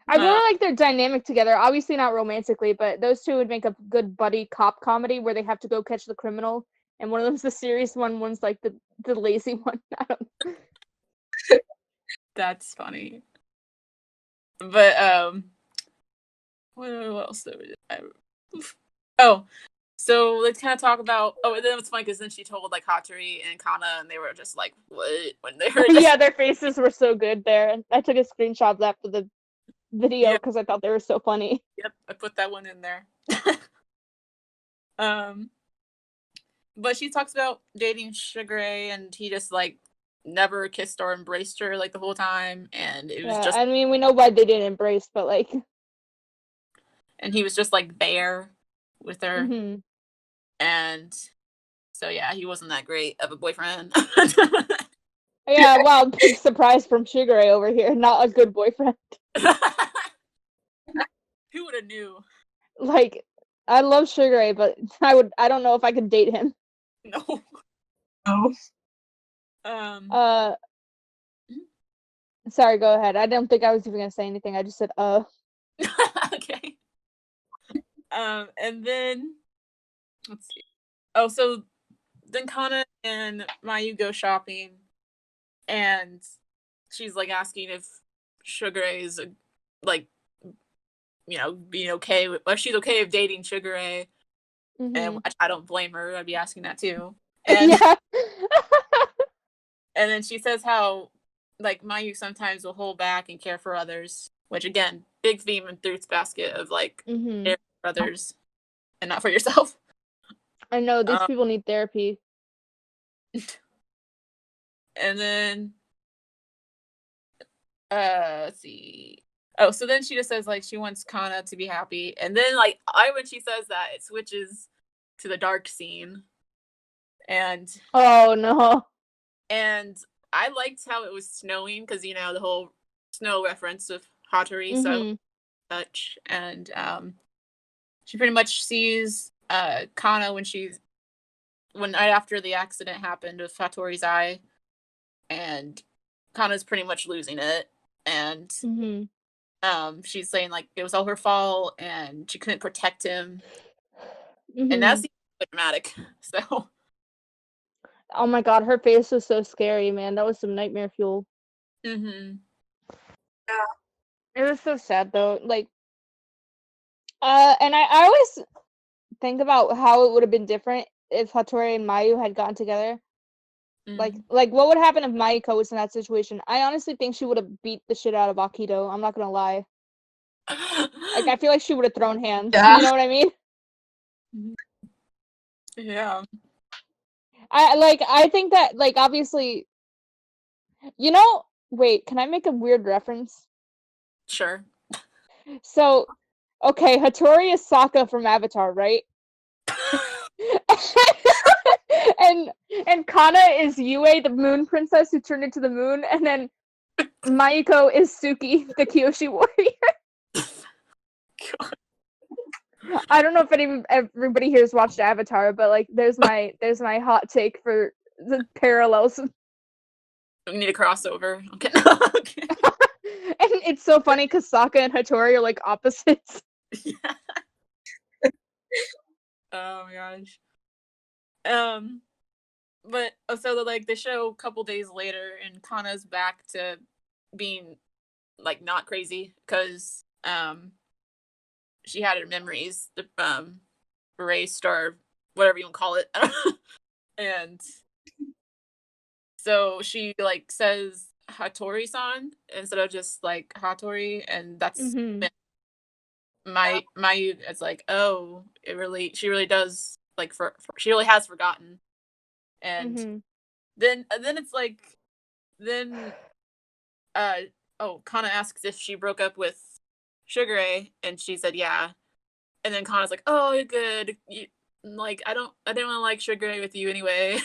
I really like their dynamic together. Obviously not romantically, but those two would make a good buddy cop comedy where they have to go catch the criminal, and one of them's the serious one, one's like the lazy one. I don't know. That's funny. But what else? Oh, so let's kind of talk about. Oh, and then it's funny because then she told like Hattori and Kana, and they were just like, "What?" when they heard. Yeah, their faces were so good there. I took a screenshot of that for the video because I thought they were so funny. Yep, I put that one in there. But she talks about dating Sugar Ray, and he just like never kissed or embraced her like the whole time, and it was just. I mean, we know why they didn't embrace, but like. And he was just like there with her, and so yeah, he wasn't that great of a boyfriend. Yeah, wow, big surprise from Sugar Ray over here. Not a good boyfriend. Who would have knew? Like, I love Sugar Ray, but I don't know if I could date him. No. No. Sorry, go ahead. I don't think I was even gonna say anything. I just said, Okay. And then let's see. Oh, so then Kana and Mayu go shopping, and she's like asking if Sugar Ray is like, you know, being okay with. Well, she's okay with dating Sugar Ray, and I don't blame her. I'd be asking that too. And yeah. And then she says how like Mayu sometimes will hold back and care for others, which again, big theme in Fruits Basket of like care for others and not for yourself. I know these people need therapy. And then let's see. Oh, so then she just says like she wants Kana to be happy, and then like when she says that, it switches to the dark scene, and oh no, and I liked how it was snowing because you know the whole snow reference of Hattori, so touch, and she pretty much sees Kana when right after the accident happened with Hattori's eye, and Kana's pretty much losing it, and she's saying like it was all her fault and she couldn't protect him, and that's dramatic. So oh my god, her face was so scary, man. That was some nightmare fuel. Yeah. It was so sad though. Like and I always think about how it would have been different if Hattori and Mayu had gotten together. Like what would happen if Mayuko was in that situation? I honestly think she would have beat the shit out of Akito. I'm not gonna lie. Like I feel like she would have thrown hands. Yeah. You know what I mean? Yeah. I think that like obviously, you know. Wait, can I make a weird reference? Sure. So, okay, Hattori is Sokka from Avatar, right? and Kana is Yue, the moon princess who turned into the moon, and then Mayuko is Suki, the Kyoshi warrior. I don't know if everybody here has watched Avatar, but like there's my hot take for the parallels. We need a crossover. Okay. And it's so funny because Sokka and Hattori are like opposites. Yeah. Oh my gosh. But so like the show a couple days later, and Kana's back to being like not crazy because she had her memories erased or whatever you want to call it, and so she like says Hattori-san instead of just like Hattori, and that's Mayu. It's like, oh, she really does like she really has forgotten, and then it's like, then Kana asks if she broke up with Sugar Ray, and she said yeah. And then Kana's like, oh, good. Like, I didn't want to like Sugar Ray with you anyway.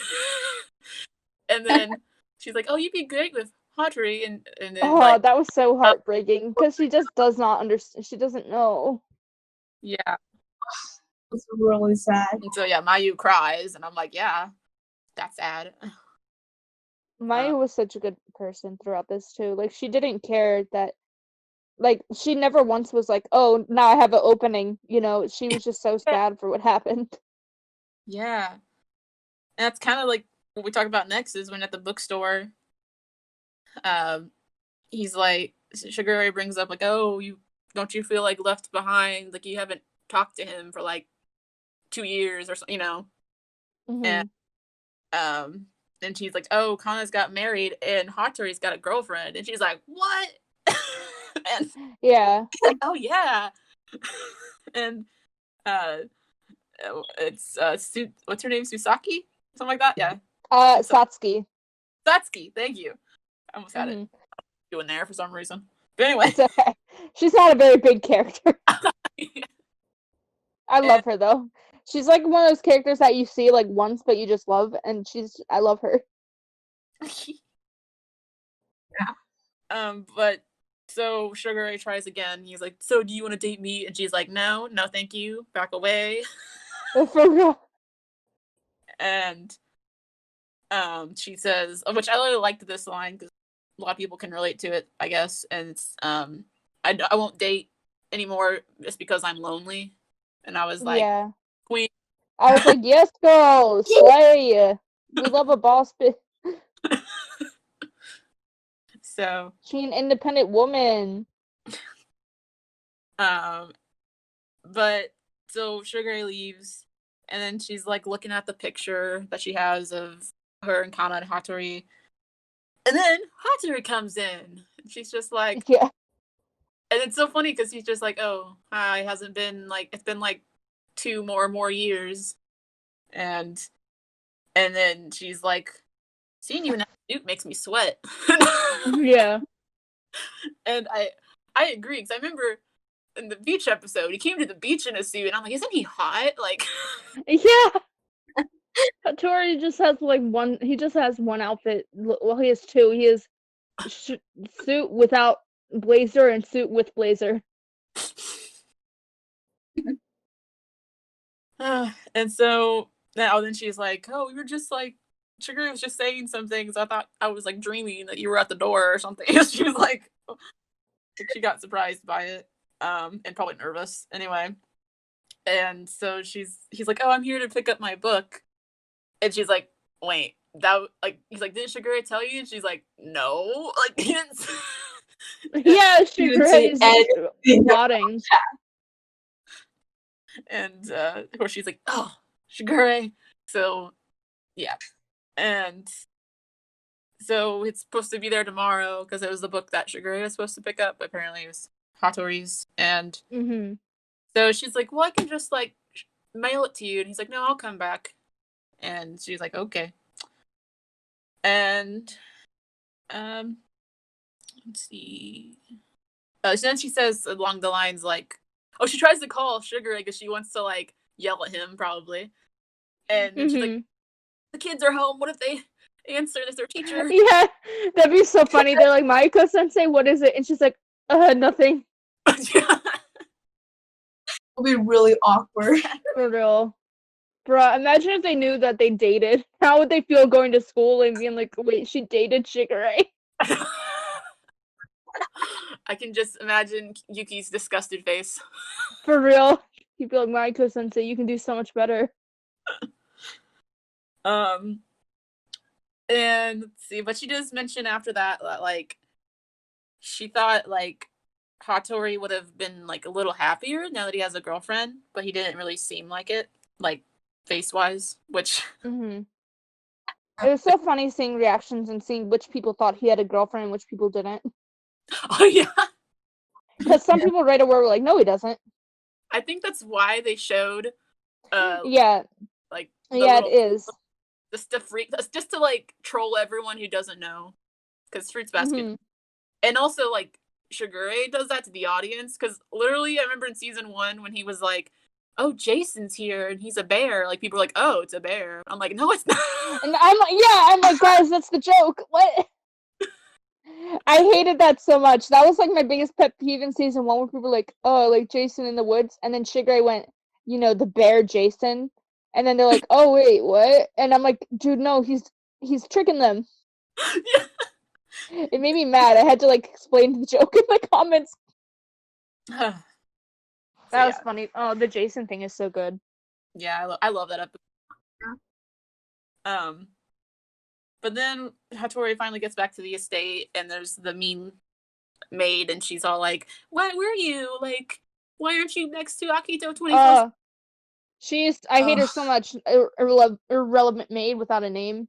And then she's like, oh, you'd be great with Hatori. And then, like, that was so heartbreaking because she just does not understand. She doesn't know. Yeah. It's really sad. And so, yeah, Mayu cries, and I'm like, yeah, that's sad. Mayu was such a good person throughout this, too. Like, she didn't care that, like, she never once was like, oh, now I have an opening, you know? She was just so sad for what happened. Yeah. And that's kind of like what we talk about next is when at the bookstore, he's like, Sugar Ray brings up, like, oh, don't you feel, like, left behind? Like, you haven't talked to him for, like, 2 years or so, you know? Mm-hmm. And she's like, oh, Kana's got married and Hatori's got a girlfriend. And she's like, what? And yeah. Like, oh, yeah. And it's what's her name? Susaki? Something like that? Yeah. Satsuki. Satsuki, thank you. I almost had it doing there for some reason. But anyway. It's okay. She's not a very big character. I love her though. She's like one of those characters that you see like once but you just love, and I love her. Yeah. But so Sugar Ray tries again. He's like, so do you want to date me? And she's like, no, thank you. Back away. For real. And she says, which I really liked this line because a lot of people can relate to it, I guess. And it's I won't date anymore just because I'm lonely. And I was like, yeah. Queen. I was like, yes, girl, slay. We love a boss bitch. So she's an independent woman. But so Sugar Ray leaves, and then she's like looking at the picture that she has of her and Kana and Hatori, and then Hatori comes in. And she's just like, yeah. And it's so funny because he's just like, oh, hi, hasn't been like, it's been like 2 more years, and then she's like, seeing you in that suit makes me sweat. Yeah. And I agree because I remember in the beach episode, he came to the beach in a suit, and I'm like, isn't he hot? Like, yeah. Hatori just has like one. He just has one outfit. Well, he has 2. He has suit without blazer and suit with blazer. And so now then she's like, oh, we were just like, Sugar was just saying some things. I thought I was like dreaming that you were at the door or something. She was like, she got surprised by it, and probably nervous anyway. And so he's like, oh, I'm here to pick up my book. And she's like, wait, he's like, didn't Sugar Ray tell you? And she's like, no, like, he didn't. Yeah, Sugar Ray's plotting. And of course she's like, oh, Sugar Ray. So yeah. And so it's supposed to be there tomorrow because it was the book that Sugar Ray was supposed to pick up, but apparently it was Hatori's. And so she's like, well, I can just like mail it to you. And he's like, no, I'll come back. And she's like, okay. And let's see. So then she says along the lines like, oh, she tries to call Sugar Ray because she wants to like yell at him probably. And then she's like, the kids are home. What if they answer as their teacher? Yeah, that'd be so funny. They're like, Maiko Sensei, what is it? And she's like, nothing. Yeah. It'll be really awkward. For real. Bruh, imagine if they knew that they dated. How would they feel going to school and being like, wait, she dated Sugar Ray? I can just imagine Yuki's disgusted face. For real. He'd be like, Maiko Sensei, you can do so much better. And let's see, but she does mention after that like she thought like Hatori would have been like a little happier now that he has a girlfriend, but he didn't really seem like it, like face wise, which It was so funny seeing reactions and seeing which people thought he had a girlfriend and which people didn't. Oh yeah. Because some people right away were like, no, he doesn't. I think that's why they showed yeah. like yeah, it is. just to like troll everyone who doesn't know, because Fruits Basket, Mm-hmm. and also like Shigure does that to the audience, because literally I remember in season 1 when he was like, "Oh, Jason's here and he's a bear," like people were like, "Oh, it's a bear." I'm like, "No, it's not." And I'm like, guys, that's the joke. What? I hated that so much. That was like my biggest pet peeve in season 1, where people were like, "Oh, like Jason in the woods," and then Shigure went, the bear Jason, and then they're like, "Oh wait, what?" And I'm like, "Dude, no, he's tricking them." Yeah. It made me mad. I had to like explain the joke in the comments. So, That was yeah. funny. Oh, the Jason thing is so good. Yeah, I love that episode. But then Hattori finally gets back to the estate, and there's the mean maid, and she's all like, "Where are you? Like, why aren't you next to Akito 24/7?" I hate her so much. Irrelevant maid without a name.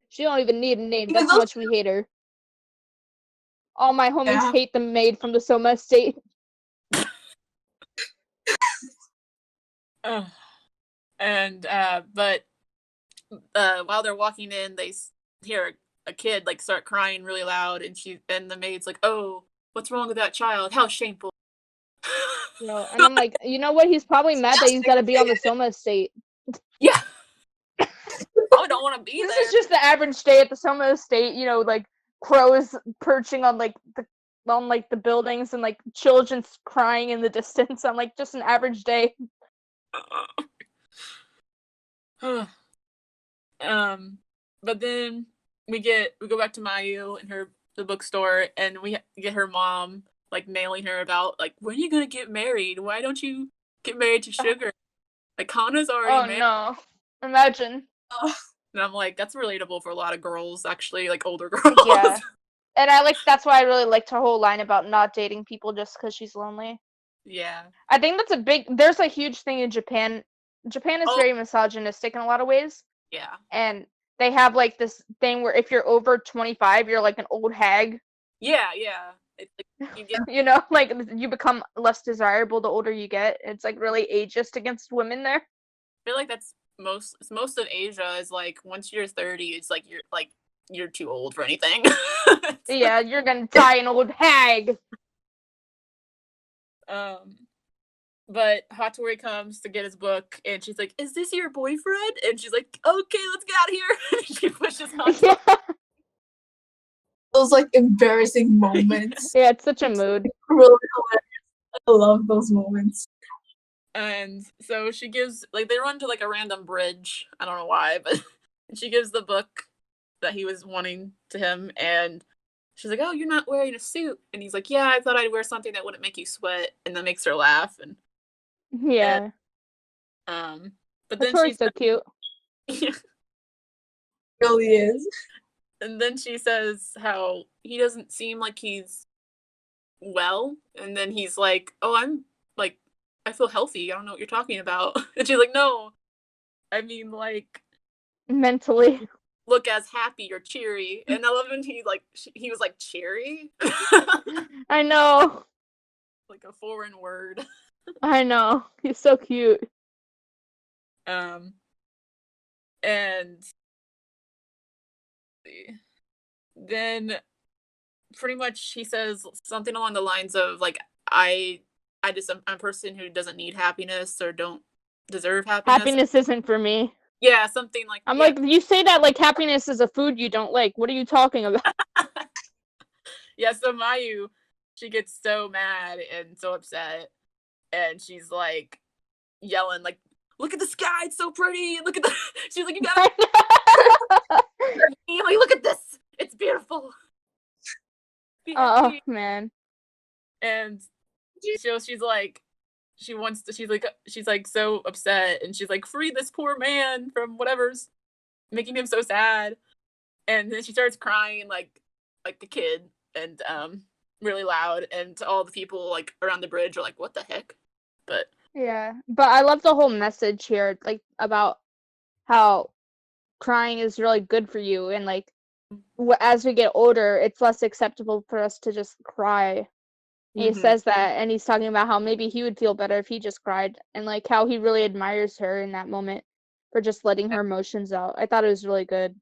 She don't even need a name. That's how much we hate her. All my homies hate the maid from the Soma estate. And but while they're walking in, they hear a kid like start crying really loud, and the maid's like, "Oh, what's wrong with that child? How shameful!" And I'm like, you know what? He's probably mad that he's got to be on the Soma estate. Yeah, I don't want to be This there. is just the average day at the Soma estate. Like crows perching on like the buildings, and like children crying in the distance. I'm like, just an average day. But then we go back to Mayu in the bookstore, and we get her mom like nailing her about like, when are you gonna get married? Why don't you get married to Sugar? Like, Hana's already married. No, imagine. And I'm like, that's relatable for a lot of girls, actually, like older girls. Yeah, and that's why I really liked her whole line about not dating people just because she's lonely. Yeah, I think there's a huge thing in Japan. Japan is very misogynistic in a lot of ways. Yeah. And they have like this thing where if you're over 25, you're like an old hag. Yeah. It's like you get, like you become less desirable the older you get. It's like really ageist against women there. I feel like that's most of Asia is like, once you're 30, it's like you're too old for anything. Yeah, you're gonna die an old hag. But Hattori comes to get his book, and she's like, "Is this your boyfriend?" And she's like, "Okay, let's get out of here." And she pushes Hattori. Yeah. Those like embarrassing moments. Yeah, it's such a mood. Really hilarious. I love those moments. And so she gives, like, they run to like a random bridge. I don't know why, but she gives the book that he was wanting to him, and she's like, "Oh, you're not wearing a suit." And he's like, "Yeah, I thought I'd wear something that wouldn't make you sweat," and that makes her laugh. And yeah. But then she's so cute. Yeah. Really is. And then she says how he doesn't seem like he's well, and then he's like, "Oh, I'm like, I feel healthy. I don't know what you're talking about." And she's like, "No, I mean, like, mentally. Look as happy or cheery." And I love when he was like, cheery. I know. Like a foreign word. I know. He's so cute. And then pretty much he says something along the lines of like, I'm a person who doesn't need happiness or don't deserve happiness. Happiness isn't for me. Yeah, something like I'm like, you say that like happiness is a food you don't like. What are you talking about? Yeah, so Mayu, she gets so mad and so upset, and she's like yelling like, "Look at the sky, it's so pretty. Look at the..." She's like, "You gotta..." Like, "Look at this, it's beautiful." Oh man. And she's like, she's like so upset, and she's like, "Free this poor man from whatever's making him so sad." And then she starts crying like a kid, and really loud, and all the people like around the bridge are like, "What the heck?" But yeah, but I love the whole message here, like about how crying is really good for you, and like as we get older, it's less acceptable for us to just cry. He says that, and he's talking about how maybe he would feel better if he just cried, and like how he really admires her in that moment. for just letting her emotions out. I thought it was really good.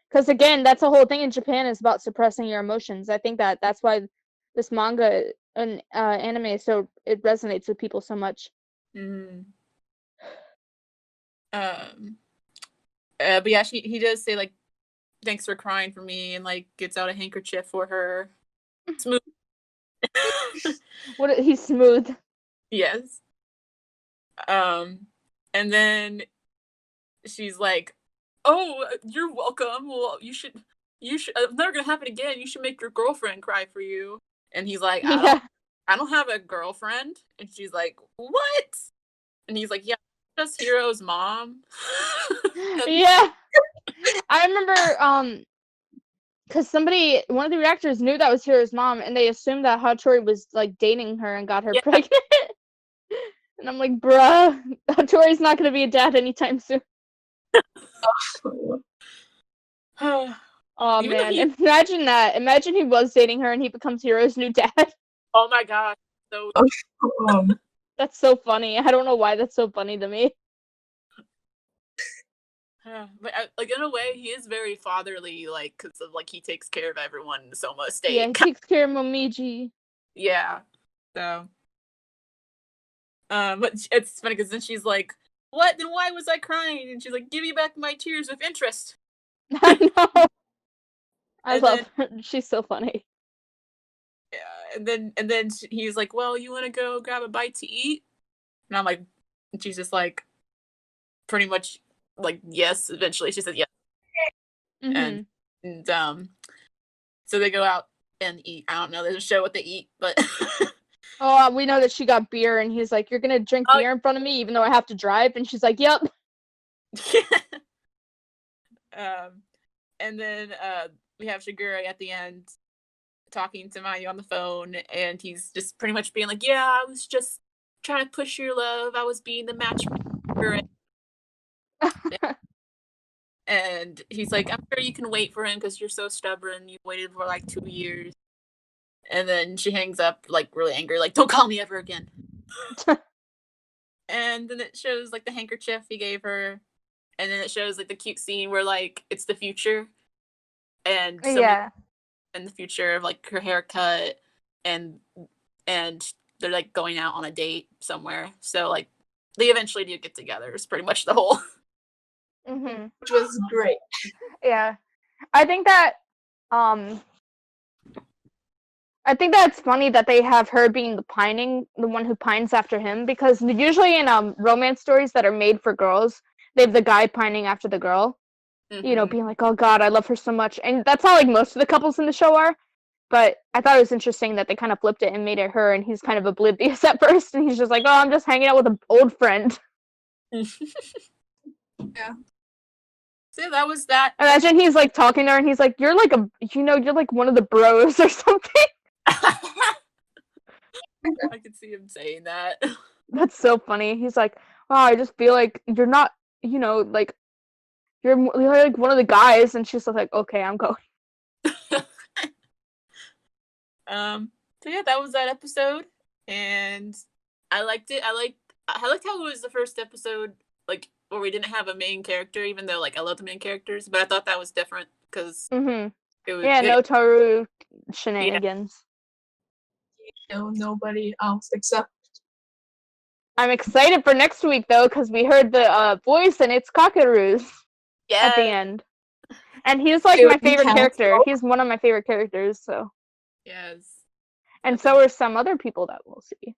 Because again, that's the whole thing in Japan is about suppressing your emotions. I think that's why this manga and anime it resonates with people so much. Mm. But yeah, he does say like, "Thanks for crying for me," and like gets out a handkerchief for her. Smooth. He's smooth. Yes. And then she's like, "Oh, you're welcome. Well, you should. It's never gonna happen again. You should make your girlfriend cry for you." And he's like, Yeah. I don't have a girlfriend." And she's like, "What?" And he's like, "Yeah, just Hiro's mom." Yeah. I remember because one of the reactors knew that was Hiro's mom, and they assumed that Hattori was like dating her and got her Yeah. pregnant. And I'm like, bruh, Hattori's not gonna be a dad anytime soon. Oh Even though man, imagine that. Imagine he was dating her and he becomes Hiro's new dad. Oh my god. So That's so funny. I don't know why that's so funny to me. but like in a way, he is very fatherly, like because of like he takes care of everyone in Soma Estate. Yeah, he takes care of Momiji. Yeah. So, but it's funny because then she's like, "What? Then why was I crying?" And she's like, "Give me back my tears with interest." I know. I And love then, her. She's so funny. yeah, and then he's like, "Well, you want to go grab a bite to eat?" And I'm like, and she's just like, pretty much like, yes. Eventually, she said yes. Mm-hmm. And so they go out and eat. I don't know. There's a show what they eat, but Oh, we know that she got beer, and he's like, "You're gonna drink beer in front of me, even though I have to drive." And she's like, "Yep." And then we have Shigure at the end talking to Mayu on the phone, and he's just pretty much being like, "Yeah, I was just trying to push your love. I was being the matchmaker." And he's like, "I'm sure you can wait for him because you're so stubborn. You waited for like 2 years." And then she hangs up, like really angry, like, "Don't call me ever again." And then it shows like the handkerchief he gave her, and then it shows like the cute scene where like it's the future, and somebody Yeah. in the future of like her haircut, and they're like going out on a date somewhere. So like they eventually do get together. It's pretty much the whole. Mm-hmm. which was great. Yeah. I think that I think that's funny that they have her being the one who pines after him, because usually in romance stories that are made for girls, they have the guy pining after the girl. Mm-hmm. You know, being like, "Oh God, I love her so much," and that's how like most of the couples in the show are. But I thought it was interesting that they kind of flipped it and made it her, and he's kind of oblivious at first, and he's just like, "Oh, I'm just hanging out with an old friend." Yeah. So that was that. Imagine he's like talking to her, and he's like, "You're like you're like one of the bros or something." I could see him saying that. That's so funny. He's like, "Oh, I just feel like you're not, like you're like one of the guys," and she's like, "Okay, I'm going." So yeah, that was that episode, and I liked it. I liked how it was the first episode, like where we didn't have a main character, even though like I love the main characters, but I thought that was different because it was No Toru shenanigans. Nobody else except. I'm excited for next week though, because we heard the voice and it's Kakeru's at the end. And he's like my favorite character. He's one of my favorite characters, so. Yes. And so are some other people that we'll see.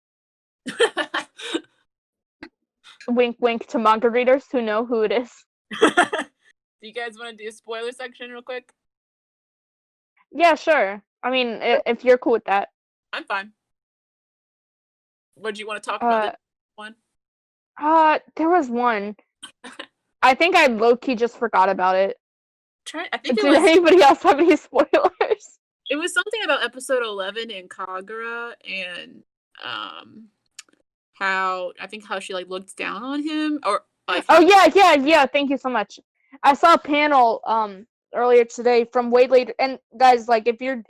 Wink, wink to manga readers who know who it is. Do you guys want to do a spoiler section real quick? Yeah, sure. I mean, if you're cool with that. I'm fine. What do you want to talk about? One? There was one. I think I low-key just forgot about it. I think Did anybody else have any spoilers? It was something about episode 11 in Kagura, and how she like looked down on him, or yeah. Thank you so much. I saw a panel earlier today from way later. And guys, like if you're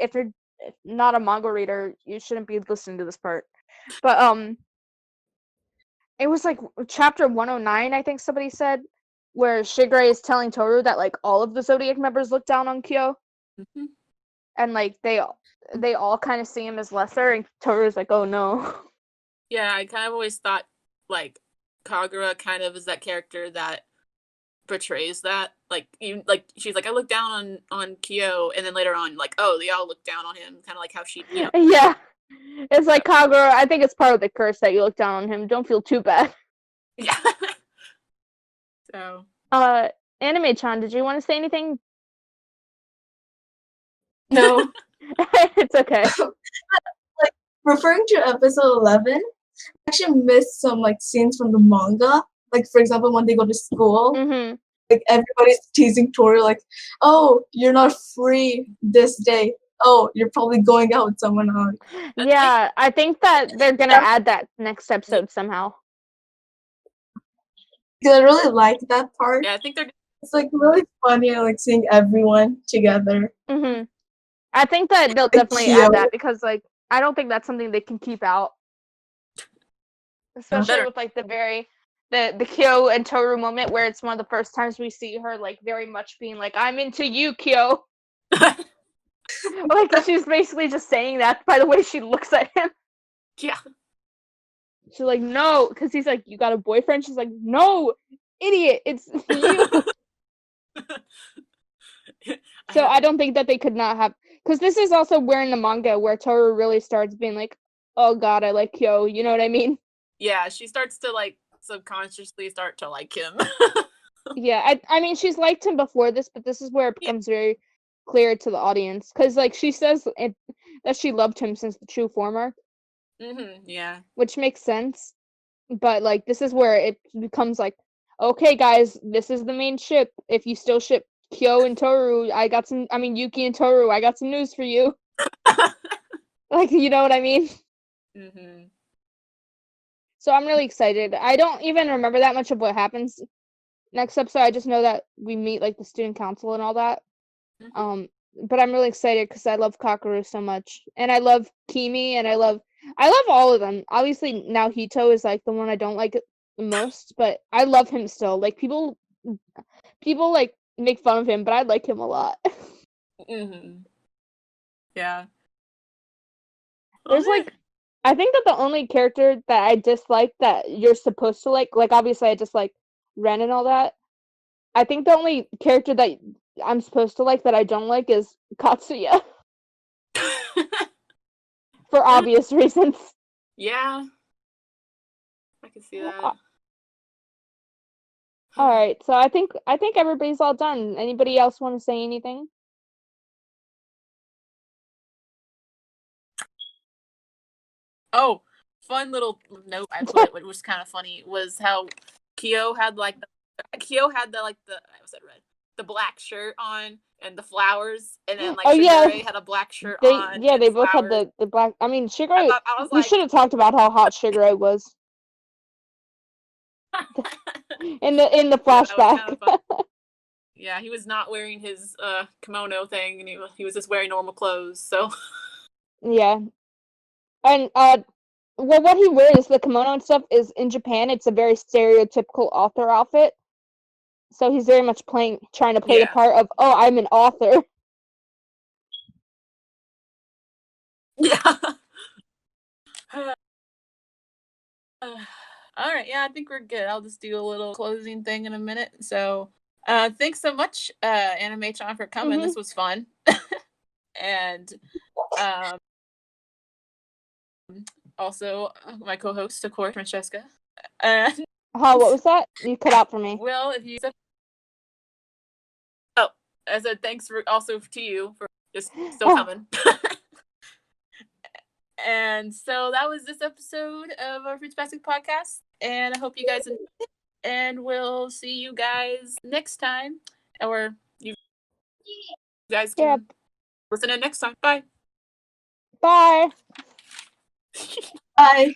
not a manga reader, you shouldn't be listening to this part. But it was like chapter 109, I think somebody said, where Shigure is telling Toru that like all of the Zodiac members look down on Kyo, Mm-hmm. and like they all kind of see him as lesser, and Toru's like, oh no. Yeah, I kind of always thought like Kagura kind of is that character that portrays that. Like you, like she's like, I look down on Kyo, and then later on, like, oh, they all look down on him, kind of like how she, Yeah, it's like Kagura. I think it's part of the curse that you look down on him. Don't feel too bad. Yeah. So. Anime-chan, did you want to say anything? No. It's okay. Like, referring to episode 11, I actually missed some like scenes from the manga. Like, for example, when they go to school, Mm-hmm. like everybody's teasing Tori, like, "Oh, you're not free this day. Oh, you're probably going out with someone else." Yeah, I think that they're gonna add that next episode somehow. Because I really like that part. Yeah, I think they're. It's like really funny, like seeing everyone together. Mm-hmm. I think that they'll definitely add that because, like, I don't think that's something they can keep out, especially with like the Kyo and Toru moment where it's one of the first times we see her like very much being like, "I'm into you, Kyo." Like she's basically just saying that by the way she looks at him. Yeah. She's like, "No," because he's like, "You got a boyfriend?" She's like, "No, idiot, it's you." So I don't think that they could not have, because this is also where in the manga where Toru really starts being like, oh god, I like Kyo, you know what I mean? Yeah, she starts to like subconsciously start to like him. Yeah, I mean she's liked him before this, but this is where it becomes very clear to the audience, because like she says that she loved him since the true former. Yeah. Which makes sense, but like this is where it becomes like, okay guys, this is the main ship. If you still ship Kyo and Toru, Yuki and Toru, I got some news for you. Like, you know what I mean? So I'm really excited. I don't even remember that much of what happens next episode. I just know that we meet like the student council and all that. But I'm really excited because I love Kakeru so much, and I love Kimi, and I love all of them. Obviously now Hito is like the one I don't like the most, but I love him still. Like people like make fun of him, but I like him a lot. Yeah. There's like, I think that the only character that I dislike that you're supposed to like obviously I dislike Ren and all that. I think the only character that I'm supposed to like that I don't like is Katsuya. For obvious reasons. Yeah. I can see that. Alright, so I think everybody's all done. Anybody else want to say anything? Oh, fun little note I put, which was kind of funny, was how Kyo had like the black shirt on and the flowers, and then like Shigure had a black shirt on. Yeah, and they both flowers. had the black. I mean, Shigure. We like, should have talked about how hot Shigure was in the flashback. Yeah, he was not wearing his kimono thing, and he was just wearing normal clothes. So yeah, and well, what he wears, the kimono and stuff, is in Japan. It's a very stereotypical author outfit. So he's very much trying to play the part of, oh, I'm an author. Yeah. All right, yeah, I think we're good. I'll just do a little closing thing in a minute. So, thanks so much, Anime-chan, for coming. This was fun. And also my co-host, of course, Francesca. What was that? You cut out for me. Well, if you I said thanks to you for just still coming. And so that was this episode of our Fruits Basket podcast, and I hope you guys enjoyed it. And we'll see you guys next time, or you guys can listen in next time. Bye. Bye. Bye.